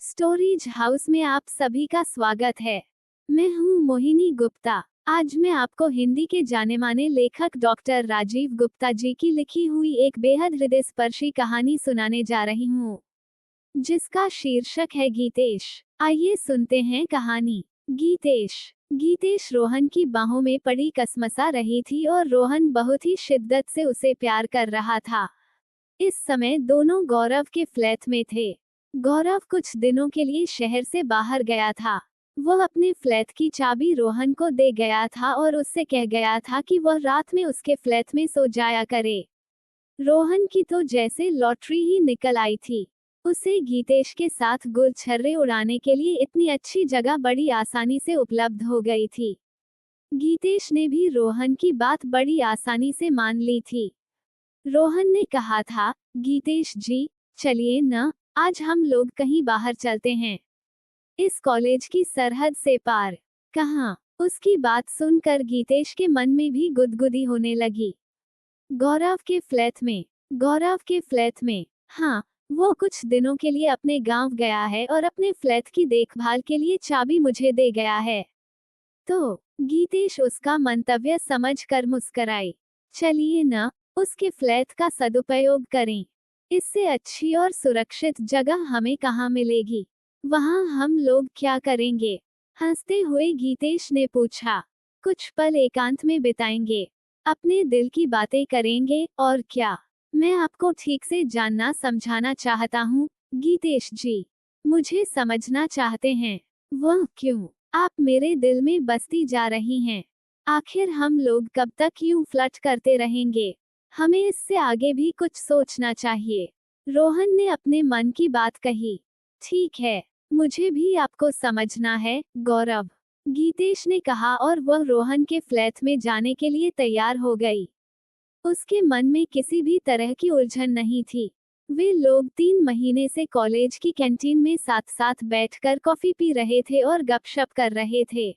Stories house में आप सभी का स्वागत है। मैं हूं मोहिनी गुप्ता। आज मैं आपको हिंदी के जाने माने लेखक डॉक्टर राजीव गुप्ता जी की लिखी हुई एक बेहद हृदय स्पर्शी कहानी सुनाने जा रही हूं, जिसका शीर्षक है गीतेश। आइए सुनते हैं कहानी। गीतेश रोहन की बाहों में पड़ी कसमसा रही थी और रोहन बहुत ही शिद्दत से उसे प्यार कर रहा था। इस समय दोनों गौरव के फ्लैट में थे। गौरव कुछ दिनों के लिए शहर से बाहर गया था। वह अपने फ्लैट की चाबी रोहन को दे गया था और उससे कह गया था कि वह रात में उसके फ्लैट में सो जाया करे। रोहन की तो जैसे लॉटरी ही निकल आई थी। उसे गीतेश के साथ गुलछर्रे उड़ाने के लिए इतनी अच्छी जगह बड़ी आसानी से उपलब्ध हो गई थी। गीतेश ने भी रोहन की बात बड़ी आसानी से मान ली थी। रोहन ने कहा था, गीतेश जी, चलिए न, आज हम लोग कहीं बाहर चलते हैं, इस कॉलेज की सरहद से पार। कहाँ? उसकी बात सुनकर गीतेश के मन में भी गुदगुदी होने लगी। गौरव के फ्लैट में। हाँ, वो कुछ दिनों के लिए अपने गांव गया है और अपने फ्लैट की देखभाल के लिए चाबी मुझे दे गया है। तो गीतेश उसका मंतव्य समझकर मुस्कुराई। चलिए न, उसके फ्लैट का सदुपयोग करें। इससे अच्छी और सुरक्षित जगह हमें कहाँ मिलेगी? वहाँ हम लोग क्या करेंगे? हंसते हुए गीतेश ने पूछा। कुछ पल एकांत में बिताएंगे, अपने दिल की बातें करेंगे, और क्या? मैं आपको ठीक से जानना समझाना चाहता हूँ, गीतेश जी। मुझे समझना चाहते हैं। वह क्यों? आप मेरे दिल में बसती जा रही हैं। आखिर हम लोग कब तक यूं फ्लर्ट करते रहेंगे? हमें इससे आगे भी कुछ सोचना चाहिए। रोहन ने अपने मन की बात कही। ठीक है, मुझे भी आपको समझना है, गौरव, गीतेश ने कहा और वह रोहन के फ्लैट में जाने के लिए तैयार हो गई। उसके मन में किसी भी तरह की उलझन नहीं थी। वे लोग 3 महीने से कॉलेज की कैंटीन में साथ साथ बैठकर कॉफी पी रहे थे और गपशप कर रहे थे।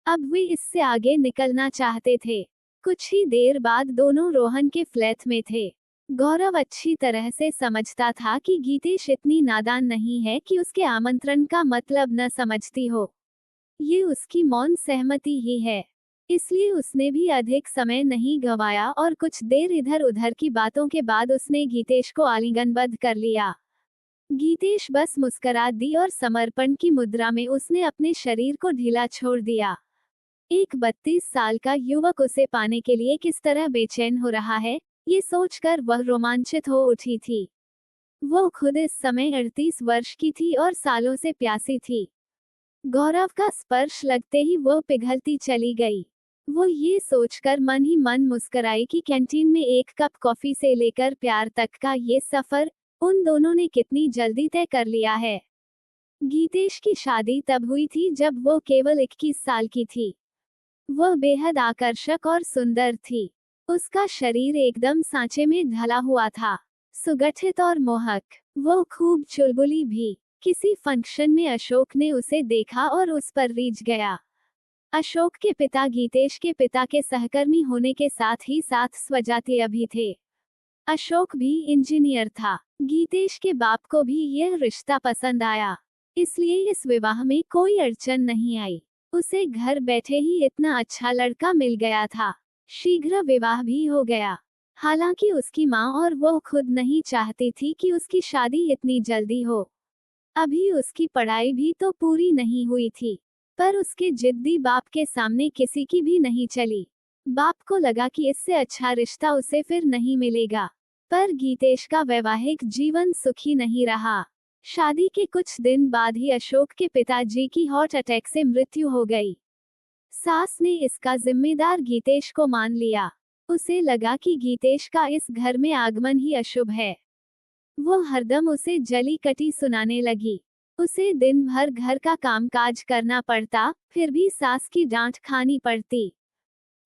अब वे इससे आगे निकलना चाहते थे। कुछ ही देर बाद दोनों रोहन के फ्लैट में थे। गौरव अच्छी तरह से समझता था कि गीतेश इतनी नादान नहीं है कि उसके आमंत्रण का मतलब न समझती हो। ये उसकी मौन सहमति ही है। इसलिए उसने भी अधिक समय नहीं गंवाया और कुछ देर इधर उधर की बातों के बाद उसने गीतेश को आलिंगनबद्ध कर लिया। गीतेश बस मुस्कुरा दी और समर्पण की मुद्रा में उसने अपने शरीर को ढीला छोड़ दिया। एक 32 साल का युवक उसे पाने के लिए किस तरह बेचैन हो रहा है, ये सोचकर वह रोमांचित हो उठी थी। वो खुद इस समय 38 वर्ष की थी और सालों से प्यासी थी। गौरव का स्पर्श लगते ही वो पिघलती चली गई। वो ये सोचकर मन ही मन मुस्कुराई कि कैंटीन में एक कप कॉफी से लेकर प्यार तक का ये सफर उन दोनों ने कितनी जल्दी तय कर लिया है। गीतेश की शादी तब हुई थी जब वो केवल 21 साल की थी। वह बेहद आकर्षक और सुंदर थी। उसका शरीर एकदम सांचे में ढला हुआ था, सुगठित और मोहक। वो खूब चुलबुली भी। किसी फंक्शन में अशोक ने उसे देखा और उस पर रीझ गया। अशोक के पिता गीतेश के पिता के सहकर्मी होने के साथ ही साथ स्वजातीय भी थे। अशोक भी इंजीनियर था। गीतेश के बाप को भी यह रिश्ता पसंद आया, इसलिए इस विवाह में कोई अड़चन नहीं आई। उसे घर बैठे ही इतना अच्छा लड़का मिल गया था। शीघ्र विवाह भी हो गया। हालांकि उसकी माँ और वो खुद नहीं चाहती थी कि उसकी शादी इतनी जल्दी हो। अभी उसकी पढ़ाई भी तो पूरी नहीं हुई थी, पर उसके जिद्दी बाप के सामने किसी की भी नहीं चली। बाप को लगा कि इससे अच्छा रिश्ता उसे फिर नहीं मिलेगा। पर गीतेश का वैवाहिक जीवन सुखी नहीं रहा। शादी के कुछ दिन बाद ही अशोक के पिताजी की हार्ट अटैक से मृत्यु हो गई। सास ने इसका जिम्मेदार गीतेश को मान लिया। उसे लगा कि गीतेश का इस घर में आगमन ही अशुभ है। वो हरदम उसे जली कटी सुनाने लगी। उसे दिन भर घर का कामकाज करना पड़ता, फिर भी सास की डांट खानी पड़ती।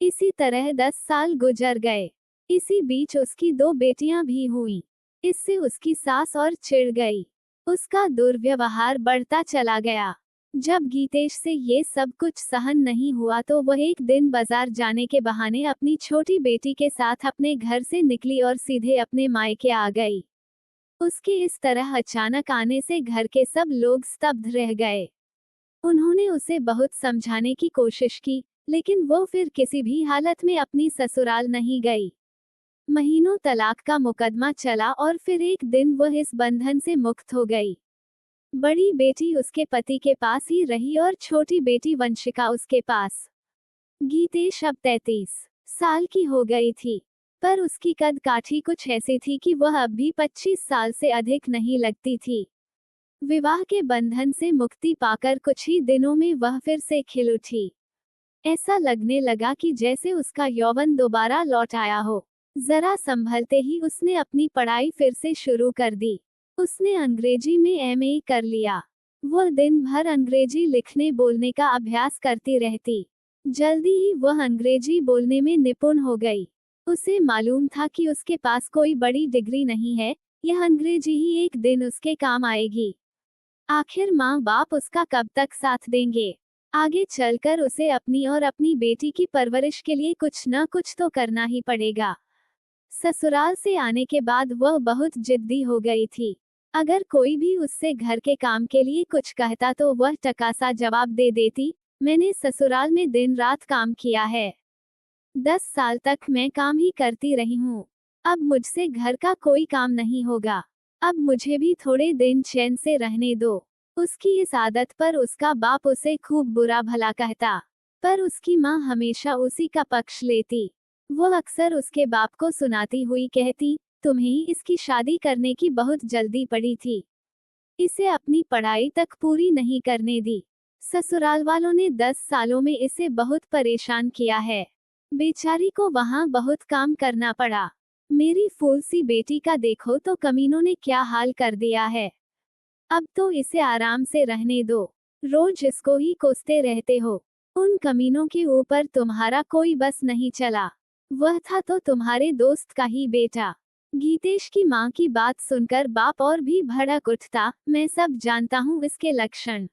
इसी तरह 10 साल गुजर गए। इसी बीच उसकी 2 बेटियां भी हुईं। इससे उसकी सास और चिढ़ गई। उसका दुर्व्यवहार बढ़ता चला गया। जब गीतेश से ये सब कुछ सहन नहीं हुआ तो वह एक दिन बाजार जाने के बहाने अपनी छोटी बेटी के साथ अपने घर से निकली और सीधे अपने मायके आ गई। उसके इस तरह अचानक आने से घर के सब लोग स्तब्ध रह गए। उन्होंने उसे बहुत समझाने की कोशिश की, लेकिन वो फिर किसी भी हालत में अपनी ससुराल नहीं गई। महीनों तलाक का मुकदमा चला और फिर एक दिन वह इस बंधन से मुक्त हो गई। बड़ी बेटी उसके पति के पास ही रही और छोटी बेटी वंशिका उसके पास। गीतेश अब 33 साल की हो गई थी, पर उसकी कद काठी कुछ ऐसी थी कि वह अब भी 25 साल से अधिक नहीं लगती थी। विवाह के बंधन से मुक्ति पाकर कुछ ही दिनों में वह फिर से खिल उठी। ऐसा लगने लगा कि जैसे उसका यौवन दोबारा लौट आया हो। जरा संभलते ही उसने अपनी पढ़ाई फिर से शुरू कर दी। उसने अंग्रेजी में एमए कर लिया। वह दिन भर अंग्रेजी लिखने बोलने का अभ्यास करती रहती। जल्दी ही वह अंग्रेजी बोलने में निपुण हो गई। उसे मालूम था कि उसके पास कोई बड़ी डिग्री नहीं है, यह अंग्रेजी ही एक दिन उसके काम आएगी। आखिर माँ बाप उसका कब तक साथ देंगे? आगे चलकर उसे अपनी और अपनी बेटी की परवरिश के लिए कुछ न कुछ तो करना ही पड़ेगा। ससुराल से आने के बाद वह बहुत जिद्दी हो गई थी। अगर कोई भी उससे घर के काम के लिए कुछ कहता तो वह टकासा जवाब दे देती, मैंने ससुराल में दिन रात काम किया है। 10 साल तक मैं काम ही करती रही हूँ। अब मुझसे घर का कोई काम नहीं होगा। अब मुझे भी थोड़े दिन चैन से रहने दो। उसकी इस आदत पर उसका बाप उसे खूब बुरा भला कहता, पर उसकी माँ हमेशा उसी का पक्ष लेती। वो अक्सर उसके बाप को सुनाती हुई कहती, तुम्हें ही इसकी शादी करने की बहुत जल्दी पड़ी थी। इसे अपनी पढ़ाई तक पूरी नहीं करने दी। ससुराल वालों ने 10 सालों में इसे बहुत परेशान किया है। बेचारी को वहाँ बहुत काम करना पड़ा। मेरी फूल सी बेटी का देखो तो कमीनों ने क्या हाल कर दिया है। अब तो इसे आराम से रहने दो। रोज इसको ही कोसते रहते हो। उन कमीनों के ऊपर तुम्हारा कोई बस नहीं चला। वह था तो तुम्हारे दोस्त का ही बेटा। गीतेश की माँ की बात सुनकर बाप और भी भड़क उठता, मैं सब जानता हूँ इसके लक्षण।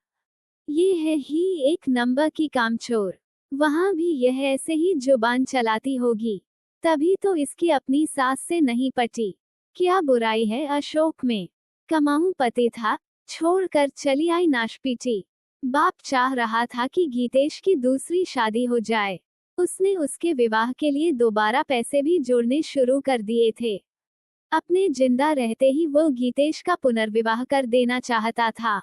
ये है ही एक नंबर की कामचोर। वहाँ भी यह ऐसे ही जुबान चलाती होगी। तभी तो इसकी अपनी सास से नहीं पटी। क्या बुराई है अशोक में? कमाऊं पति था, छोड़कर चली आई नाशपीटी। बाप चाह रहा था कि गीतेश की दूसरी शादी हो जाए। उसने उसके विवाह के लिए दोबारा पैसे भी जोड़ने शुरू कर दिए थे। अपने जिंदा रहते ही वो गीतेश का पुनर्विवाह कर देना चाहता था।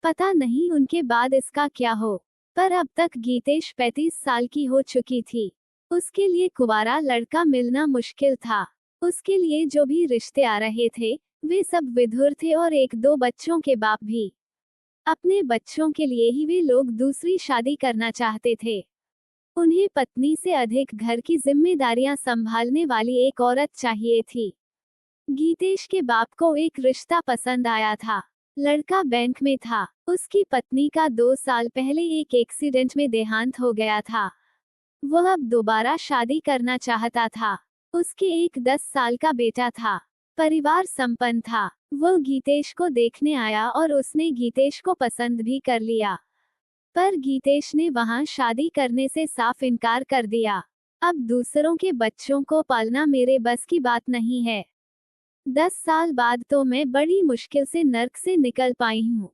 पता नहीं उनके बाद इसका क्या हो, पर अब तक गीतेश 35 साल की हो चुकी थी। उसके लिए कुंवारा लड़का मिलना मुश्किल था। उसके लिए जो भी रिश्ते आ रहे थे, वे सब विधुर थे और एक दो बच्चों के बाप भी। अपने बच्चों के लिए ही वे लोग दूसरी शादी करना चाहते थे। उन्हें पत्नी से अधिक घर की जिम्मेदारियां संभालने वाली एक औरत चाहिए थी। गीतेश के बाप को एक रिश्ता पसंद आया था। लड़का बैंक में था। उसकी पत्नी का 2 साल पहले एक एक्सीडेंट में देहांत हो गया था। वह अब दोबारा शादी करना चाहता था। उसके एक 10 साल का बेटा था। परिवार संपन्न था। वो गीतेश को देखने आया और उसने गीतेश को पसंद भी कर लिया। पर गीतेश ने वहां शादी करने से साफ इनकार कर दिया। अब दूसरों के बच्चों को पालना मेरे बस की बात नहीं है। 10 साल बाद तो मैं बड़ी मुश्किल से नर्क से निकल पाई हूँ।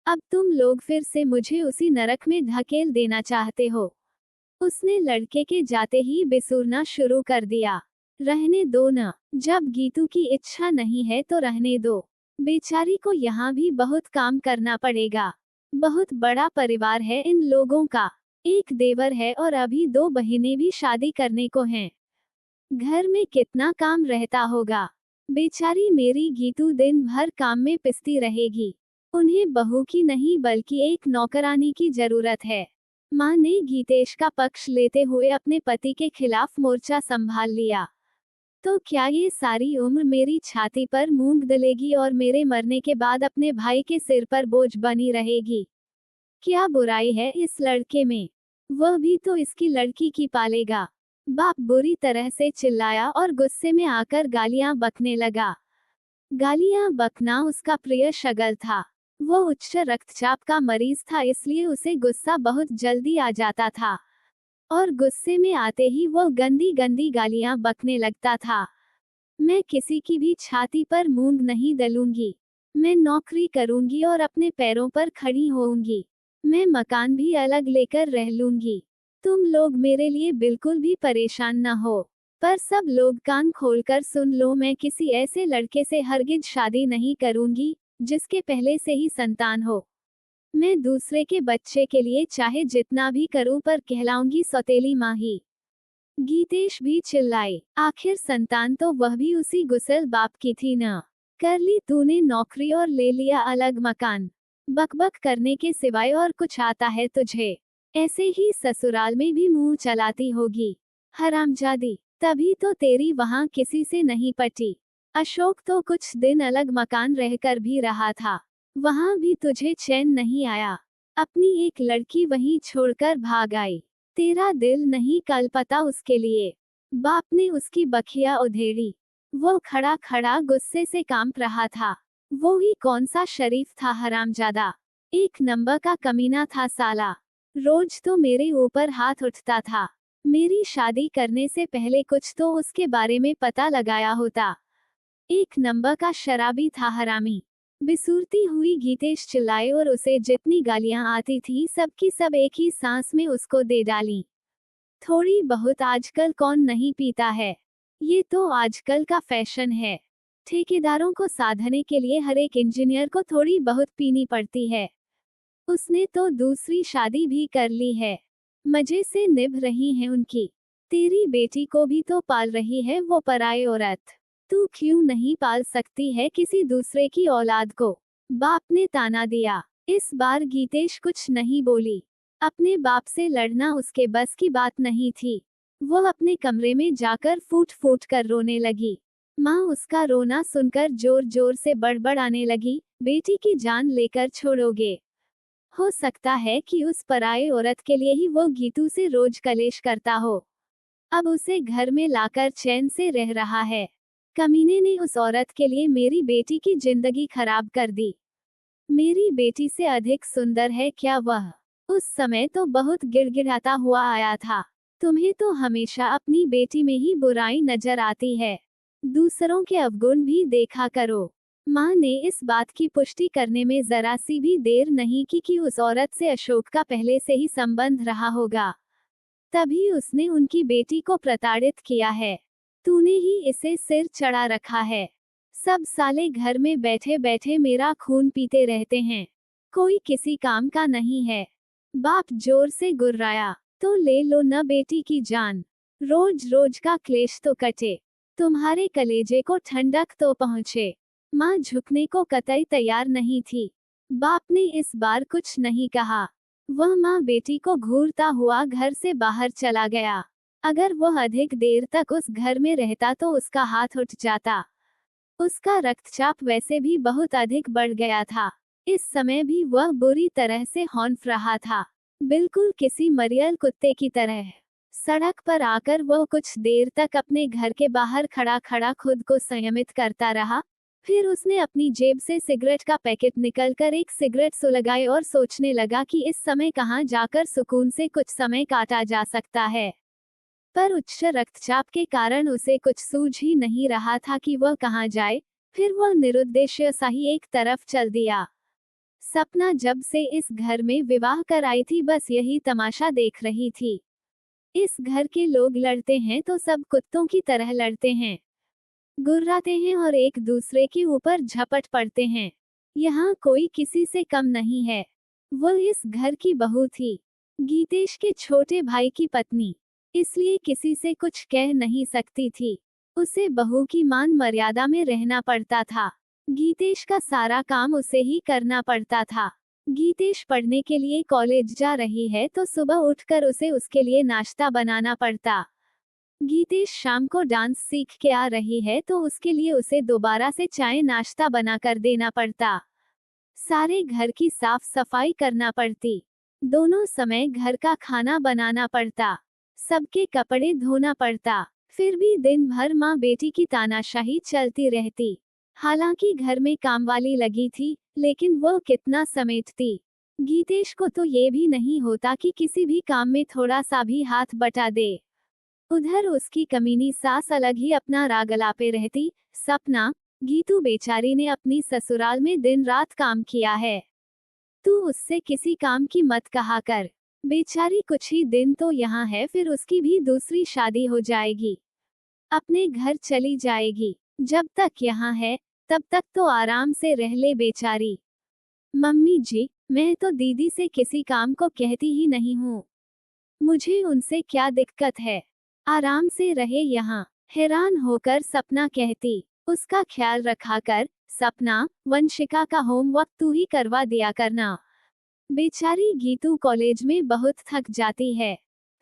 अब तुम लोग फिर से मुझे उसी नरक में धकेल देना चाहते हो। उसने लड़के के जाते ही बिसूरना शुरू कर दिया। रहने दो न, जब गीतू की इच्छा नहीं है तो रहने दो। बेचारी को यहाँ भी बहुत काम करना पड़ेगा। बहुत बड़ा परिवार है इन लोगों का। एक देवर है और अभी 2 बहिनें भी शादी करने को हैं। घर में कितना काम रहता होगा। बेचारी मेरी गीतू दिन भर काम में पिसती रहेगी। उन्हें बहू की नहीं बल्कि एक नौकरानी की जरूरत है। माँ ने गीतेश का पक्ष लेते हुए अपने पति के खिलाफ मोर्चा संभाल लिया। तो क्या ये सारी उम्र मेरी छाती पर मूंग दलेगी और मेरे मरने के बाद अपने भाई के सिर पर बोझ बनी रहेगी? क्या बुराई है इस लड़के में? वह भी तो इसकी लड़की की पालेगा। बाप बुरी तरह से चिल्लाया और गुस्से में आकर गालियां बकने लगा। गालियां बकना उसका प्रिय शगल था। वो उच्च रक्तचाप का मरीज था, इसलिए उसे गुस्सा बहुत जल्दी आ जाता था और गुस्से में आते ही वो गंदी गंदी गालियां बकने लगता था। मैं किसी की भी छाती पर मूंग नहीं दलूंगी। मैं नौकरी करूंगी और अपने पैरों पर खड़ी होऊंगी। मैं मकान भी अलग लेकर रह लूंगी। तुम लोग मेरे लिए बिल्कुल भी परेशान न हो। पर सब लोग कान खोलकर सुन लो, मैं किसी ऐसे लड़के से हरगिज शादी नहीं करूंगी जिसके पहले से ही संतान हो। मैं दूसरे के बच्चे के लिए चाहे जितना भी करूं पर कहलाऊंगी सौतेली माँ ही। गीतेश भी चिल्लाए, आखिर संतान तो वह भी उसी गुसल बाप की थी न। कर ली तूने नौकरी और ले लिया अलग मकान। बकबक करने के सिवाय और कुछ आता है तुझे? ऐसे ही ससुराल में भी मुंह चलाती होगी। हरामजादी, तभी तो तेरी वहां किसी से नहीं पटी। अशोक तो कुछ दिन अलग मकान रहकर भी रहा था, वहां भी तुझे चैन नहीं आया। अपनी एक लड़की वहीं छोड़कर भाग आई। तेरा दिल नहीं कल पता उसके लिए। बाप ने उसकी बखिया उधेड़ी। वो खड़ा खड़ा गुस्से से कांप रहा था। वो ही कौन सा शरीफ था हरामजादा। एक नंबर का कमीना था साला। रोज तो मेरे ऊपर हाथ उठता था। मेरी शादी करने से पहले कुछ तो उसके बारे में पता लगाया होता। एक नंबर का शराबी था हरामी। बिसूरती हुई गीतेश चिल्लाए और उसे जितनी गालियां आती थी सबकी सब एक ही सांस में उसको दे डाली। थोड़ी बहुत आजकल कौन नहीं पीता है? ये तो आजकल का फैशन है। ठेकेदारों को साधने के लिए हर एक इंजीनियर को थोड़ी बहुत पीनी पड़ती है। उसने तो दूसरी शादी भी कर ली है। मजे से निभ रही है उनकी। तेरी बेटी को भी तो पाल रही है वो पराये औरत। तू क्यों नहीं पाल सकती है किसी दूसरे की औलाद को? बाप ने ताना दिया। इस बार गीतेश कुछ नहीं बोली। अपने बाप से लड़ना उसके बस की बात नहीं थी। वो अपने कमरे में जाकर फूट फूट कर रोने लगी। माँ उसका रोना सुनकर जोर जोर से बड़बड़ाने लगी, बेटी की जान लेकर छोड़ोगे? हो सकता है कि उस पराये औरत के लिए ही वो गीतू से रोज कलेश करता हो। अब उसे घर में लाकर चैन से रह रहा है। कमीने ने उस औरत के लिए मेरी बेटी की जिंदगी खराब कर दी। मेरी बेटी से अधिक सुंदर है क्या वह? उस समय तो बहुत गिड़गिड़ाता हुआ आया था। तुम्हें तो हमेशा अपनी बेटी में ही बुराई नजर आती है। दूसरों के अवगुण भी देखा करो। माँ ने इस बात की पुष्टि करने में जरा सी भी देर नहीं की कि उस औरत से अशोक का पहले से ही संबंध रहा होगा। तभी उसने उनकी बेटी को प्रताड़ित किया है। तूने ही इसे सिर चढ़ा रखा है। सब साले घर में बैठे बैठे मेरा खून पीते रहते हैं। कोई किसी काम का नहीं है। बाप जोर से गुर्राया। तो ले लो न बेटी की जान। रोज रोज का क्लेश तो कटे। तुम्हारे कलेजे को ठंडक तो पहुँचे। माँ झुकने को कतई तैयार नहीं थी। बाप ने इस बार कुछ नहीं कहा। वह माँ बेटी को घूरता हुआ घर से बाहर चला गया। अगर वह अधिक देर तक उस घर में रहता तो उसका हाथ उठ जाता। उसका रक्तचाप वैसे भी बहुत अधिक बढ़ गया था। इस समय भी वह बुरी तरह से हौंफ रहा था, बिल्कुल किसी मरियल कुत्ते की तरह। सड़क पर आकर वह कुछ देर तक अपने घर के बाहर खड़ा खड़ा खुद को संयमित करता रहा। फिर उसने अपनी जेब से सिगरेट का पैकेट निकलकर एक सिगरेट सुलगाई और सोचने लगा कि इस समय कहाँ जाकर सुकून से कुछ समय काटा जा सकता है। पर उच्च रक्तचाप के कारण उसे कुछ सूझ ही नहीं रहा था कि वह कहाँ जाए। फिर वह निरुद्देश्य सा ही एक तरफ चल दिया। सपना जब से इस घर में विवाह कर आई थी बस यही तमाशा देख रही थी। इस घर के लोग लड़ते हैं तो सब कुत्तों की तरह लड़ते हैं, गुर्राते हैं और एक दूसरे के ऊपर झपट पड़ते हैं। यहाँ कोई किसी से कम नहीं है। वो इस घर की बहू थी, गीतेश के छोटे भाई की पत्नी, इसलिए किसी से कुछ कह नहीं सकती थी। उसे बहू की मान मर्यादा में रहना पड़ता था। गीतेश का सारा काम उसे ही करना पड़ता था। गीतेश पढ़ने के लिए कॉलेज जा रही है तो सुबह उठकर उसे उसके लिए नाश्ता बनाना पड़ता। गीतेश शाम को डांस सीख के आ रही है तो उसके लिए उसे दोबारा से चाय नाश्ता बनाकर देना पड़ता। सारे घर की साफ सफाई करना पड़ती। दोनों समय घर का खाना बनाना पड़ता। सबके कपड़े धोना पड़ता। फिर भी दिन भर माँ बेटी की तानाशाही चलती रहती। हालांकि घर में कामवाली लगी थी, लेकिन वो कितना समेटती। गीतेश को तो ये भी नहीं होता कि किसी भी काम में थोड़ा सा भी हाथ बटा दे। उधर उसकी कमीनी सास अलग ही अपना राग अलापे रहती। सपना, गीतू बेचारी ने अपनी ससुराल में दिन रात काम किया है, तू उससे किसी काम की मत कहा कर। बेचारी कुछ ही दिन तो यहाँ है, फिर उसकी भी दूसरी शादी हो जाएगी, अपने घर चली जाएगी। जब तक यहाँ है तब तक तो आराम से रह ले बेचारी। मम्मी जी, मैं तो दीदी से किसी काम को कहती ही नहीं हूँ, मुझे उनसे क्या दिक्कत है, आराम से रहे यहाँ। हैरान होकर सपना कहती, उसका ख्याल रखा कर सपना, वंशिका का होमवर्क तू ही करवा दिया करना। बेचारी गीतू कॉलेज में बहुत थक जाती है,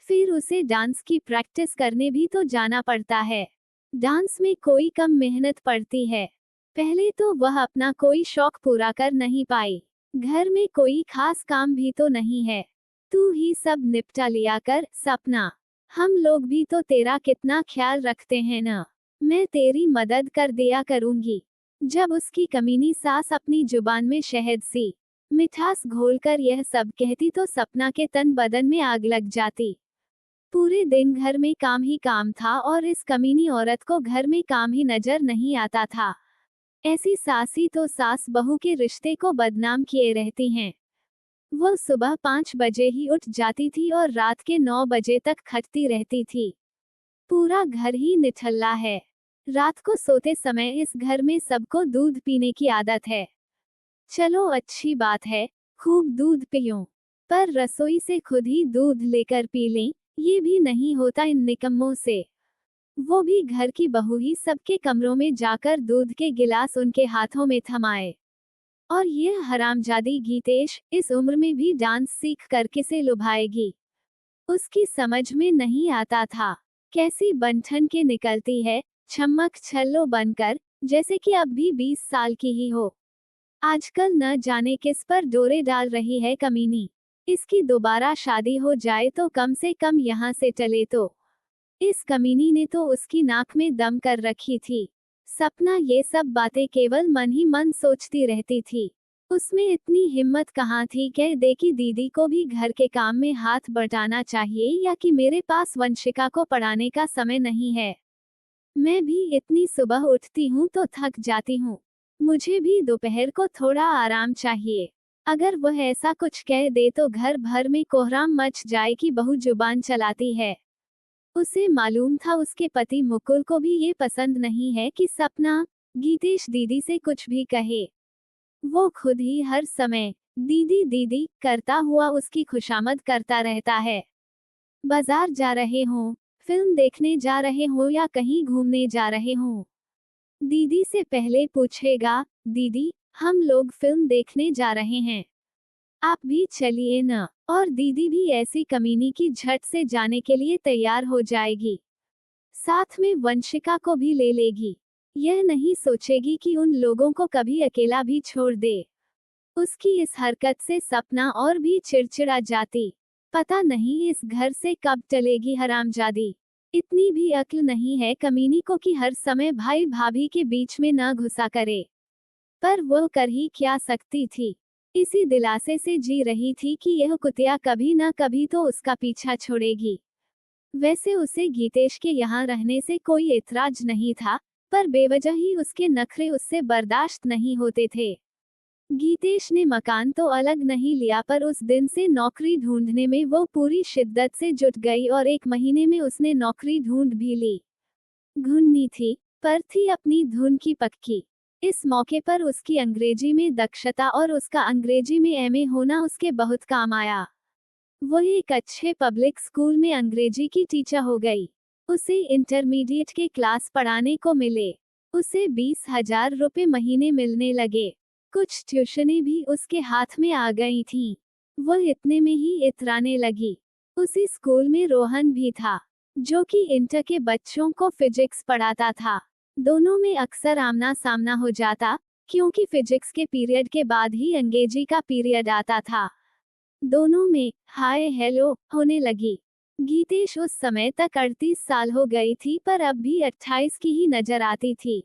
फिर उसे डांस की प्रैक्टिस करने भी तो जाना पड़ता है। डांस में कोई कम मेहनत पड़ती है। पहले तो वह अपना कोई शौक पूरा कर नहीं पाई, घर में कोई खास काम भी तो नहीं है, तू ही सब निपटा लिया कर सपना। हम लोग भी तो तेरा कितना ख्याल रखते हैं ना, मैं तेरी मदद कर दिया करूंगी। जब उसकी कमीनी सास अपनी जुबान में शहद सी मिठास घोलकर यह सब कहती तो सपना के तन बदन में आग लग जाती। पूरे दिन घर में काम ही काम था और इस कमीनी औरत को घर में काम ही नजर नहीं आता था। ऐसी सासी तो सास बहू के रिश्ते को बदनाम किए रहती हैं। वो सुबह 5 बजे ही उठ जाती थी और रात के 9 बजे तक खटती रहती थी। पूरा घर ही निठल्ला है। रात को सोते समय इस घर में सबको दूध पीने की आदत है। चलो अच्छी बात है, खूब दूध पियो, पर रसोई से खुद ही दूध लेकर पी लें, ये भी नहीं होता इन निकम्मों से। वो भी घर की बहू ही सबके कमरों में जाकर दूध के गिलास उनके हाथों में थमाए। और ये हरामजादी गीतेश इस उम्र में भी डांस सीख कर किसे लुभाएगी, उसकी समझ में नहीं आता था। कैसी बनठन के निकलती है, छम्मक छल्लो बनकर, जैसे कि अब भी 20 साल की ही हो। आजकल न जाने किस पर डोरे डाल रही है कमीनी। इसकी दोबारा शादी हो जाए तो कम से कम यहाँ से टले तो। इस कमीनी ने तो उसकी नाक में दम कर रखी थी। सपना ये सब बातें केवल मन ही मन सोचती रहती थी। उसमें इतनी हिम्मत कहाँ थी कह दे कि दीदी को भी घर के काम में हाथ बटाना चाहिए, या कि मेरे पास वंशिका को पढ़ाने का समय नहीं है। मैं भी इतनी सुबह उठती हूँ तो थक जाती हूँ, मुझे भी दोपहर को थोड़ा आराम चाहिए। अगर वह ऐसा कुछ कह दे तो घर भर में कोहराम मच जाए कि बहू जुबान चलाती है। उसे मालूम था उसके पति मुकुल को भी ये पसंद नहीं है कि सपना गीतेश दीदी से कुछ भी कहे। वो खुद ही हर समय दीदी दीदी करता हुआ उसकी खुशामद करता रहता है। बाजार जा रहे हों, फिल्म देखने जा रहे हों या कहीं घूमने जा रहे हों, दीदी से पहले पूछेगा, दीदी हम लोग फिल्म देखने जा रहे हैं, आप भी चलिए न। और दीदी भी ऐसी कमीनी की झट से जाने के लिए तैयार हो जाएगी, साथ में वंशिका को भी ले लेगी। यह नहीं सोचेगी कि उन लोगों को कभी अकेला भी छोड़ दे। उसकी इस हरकत से सपना और भी चिड़चिड़ा जाती। पता नहीं इस घर से कब टलेगी हरामजादी। इतनी भी अक्ल नहीं है कमीनी को कि हर समय भाई भाभी के बीच में न घुसा करे, पर वो कर ही क्या सकती थी। इसी दिलासे से जी रही थी कि यह कुतिया कभी न कभी तो उसका पीछा छोड़ेगी। वैसे उसे गीतेश के यहाँ रहने से कोई ऐतराज नहीं था, पर बेवजह ही उसके नखरे उससे बर्दाश्त नहीं होते थे। गीतेश ने मकान तो अलग नहीं लिया, पर उस दिन से नौकरी ढूंढने में वो पूरी शिद्दत से जुट गई और 1 महीने में उसने नौकरी ढूंढ भी ली। घुन्नी थी, पर थी अपनी धुन की पक्की। इस मौके पर उसकी अंग्रेजी में दक्षता और उसका अंग्रेजी में एमए होना उसके बहुत काम आया। वो एक अच्छे पब्लिक स्कूल में अंग्रेजी की टीचर हो गई। उसे इंटरमीडिएट के क्लास पढ़ाने को मिले। उसे 20,000 रुपए महीने मिलने लगे। कुछ ट्यूशनें भी उसके हाथ में आ गई थीं। वह इतने में ही इतराने लगी। उसी स्कूल में रोहन भी था, जो कि इंटर के बच्चों को फिजिक्स पढ़ाता था। दोनों में अक्सर आमना सामना हो जाता, क्योंकि फिजिक्स के पीरियड के बाद ही अंग्रेजी का पीरियड आता था। दोनों में हाय हेलो होने लगी। गीतेश उस समय तक 38 साल हो गई थी, पर अब भी 28 की ही नजर आती थी।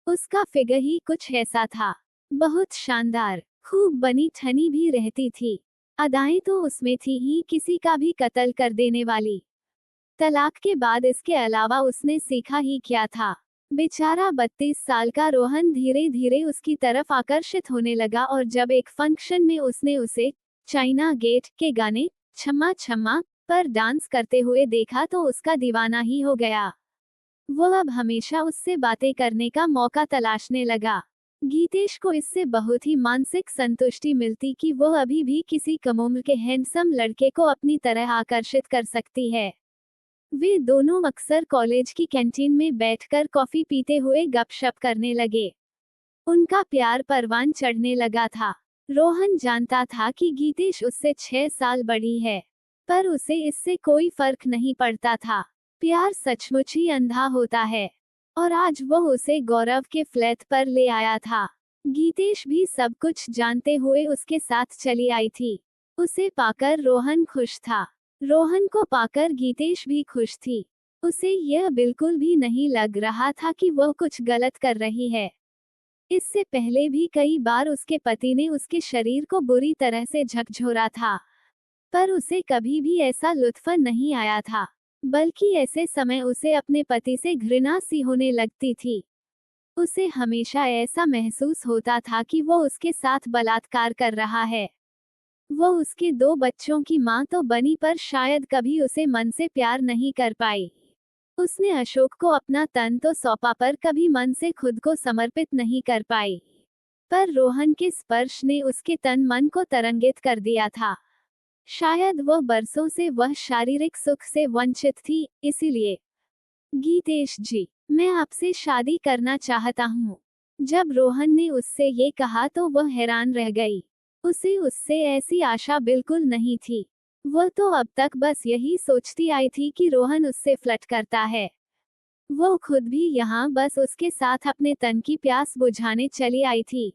उसका फिगर ही कुछ ऐसा था, बहुत शानदार, खूब बनी ठनी भी रहती थी। अदाएं तो उसमें थी ही किसी का भी कत्ल कर देने वाली। तलाक के बाद इसके अलावा उसने सीखा ही क्या था। बेचारा 32 साल का रोहन धीरे धीरे उसकी तरफ आकर्षित होने लगा और जब एक फंक्शन में उसने उसे चाइना गेट के गाने छम्मा छम्मा पर डांस करते हुए देखा तो उसका दीवाना ही हो गया। वो अब हमेशा उससे बातें करने का मौका तलाशने लगा। गीतेश को इससे बहुत ही मानसिक संतुष्टि मिलती कि वो अभी भी किसी कम उम्र के हैंडसम लड़के को अपनी तरह आकर्षित कर सकती है। वे दोनों अक्सर कॉलेज की कैंटीन में बैठकर कॉफी पीते हुए गपशप करने लगे। उनका प्यार परवान चढ़ने लगा था। रोहन जानता था कि गीतेश उससे 6 साल बड़ी है, पर उसे इससे कोई फर्क नहीं पड़ता था। प्यार सचमुच ही अंधा होता है। और आज वो उसे गौरव के फ्लैट पर ले आया था। गीतेश भी सब कुछ जानते हुए उसके साथ चली आई थी। उसे पाकर रोहन खुश था। रोहन को पाकर गीतेश भी खुश थी। उसे यह बिल्कुल भी नहीं लग रहा था कि वह कुछ गलत कर रही है। इससे पहले भी कई बार उसके पति ने उसके शरीर को बुरी तरह से झकझोरा था, पर उसे कभी भी ऐसा लुत्फ नहीं आया था, बल्कि ऐसे समय उसे अपने पति से घृणा सी होने लगती थी। उसे हमेशा ऐसा महसूस होता था कि वो उसके साथ बलात्कार कर रहा है। वो उसके 2 बच्चों की मां तो बनी पर शायद कभी उसे मन से प्यार नहीं कर पाई। उसने अशोक को अपना तन तो सौंपा पर कभी मन से खुद को समर्पित नहीं कर पाई। पर रोहन के स्पर्श ने उसके तन मन को तरंगित कर दिया था। शायद वह बरसों से वह शारीरिक सुख से वंचित थी, इसीलिए। गीतेश जी, मैं आपसे शादी करना चाहता हूँ। जब रोहन ने उससे ये कहा तो वह हैरान रह गई। उसे उससे ऐसी आशा बिल्कुल नहीं थी। वह तो अब तक बस यही सोचती आई थी कि रोहन उससे फ्लर्ट करता है। वो खुद भी यहाँ बस उसके साथ अपने तन की प्यास बुझाने चली आई थी।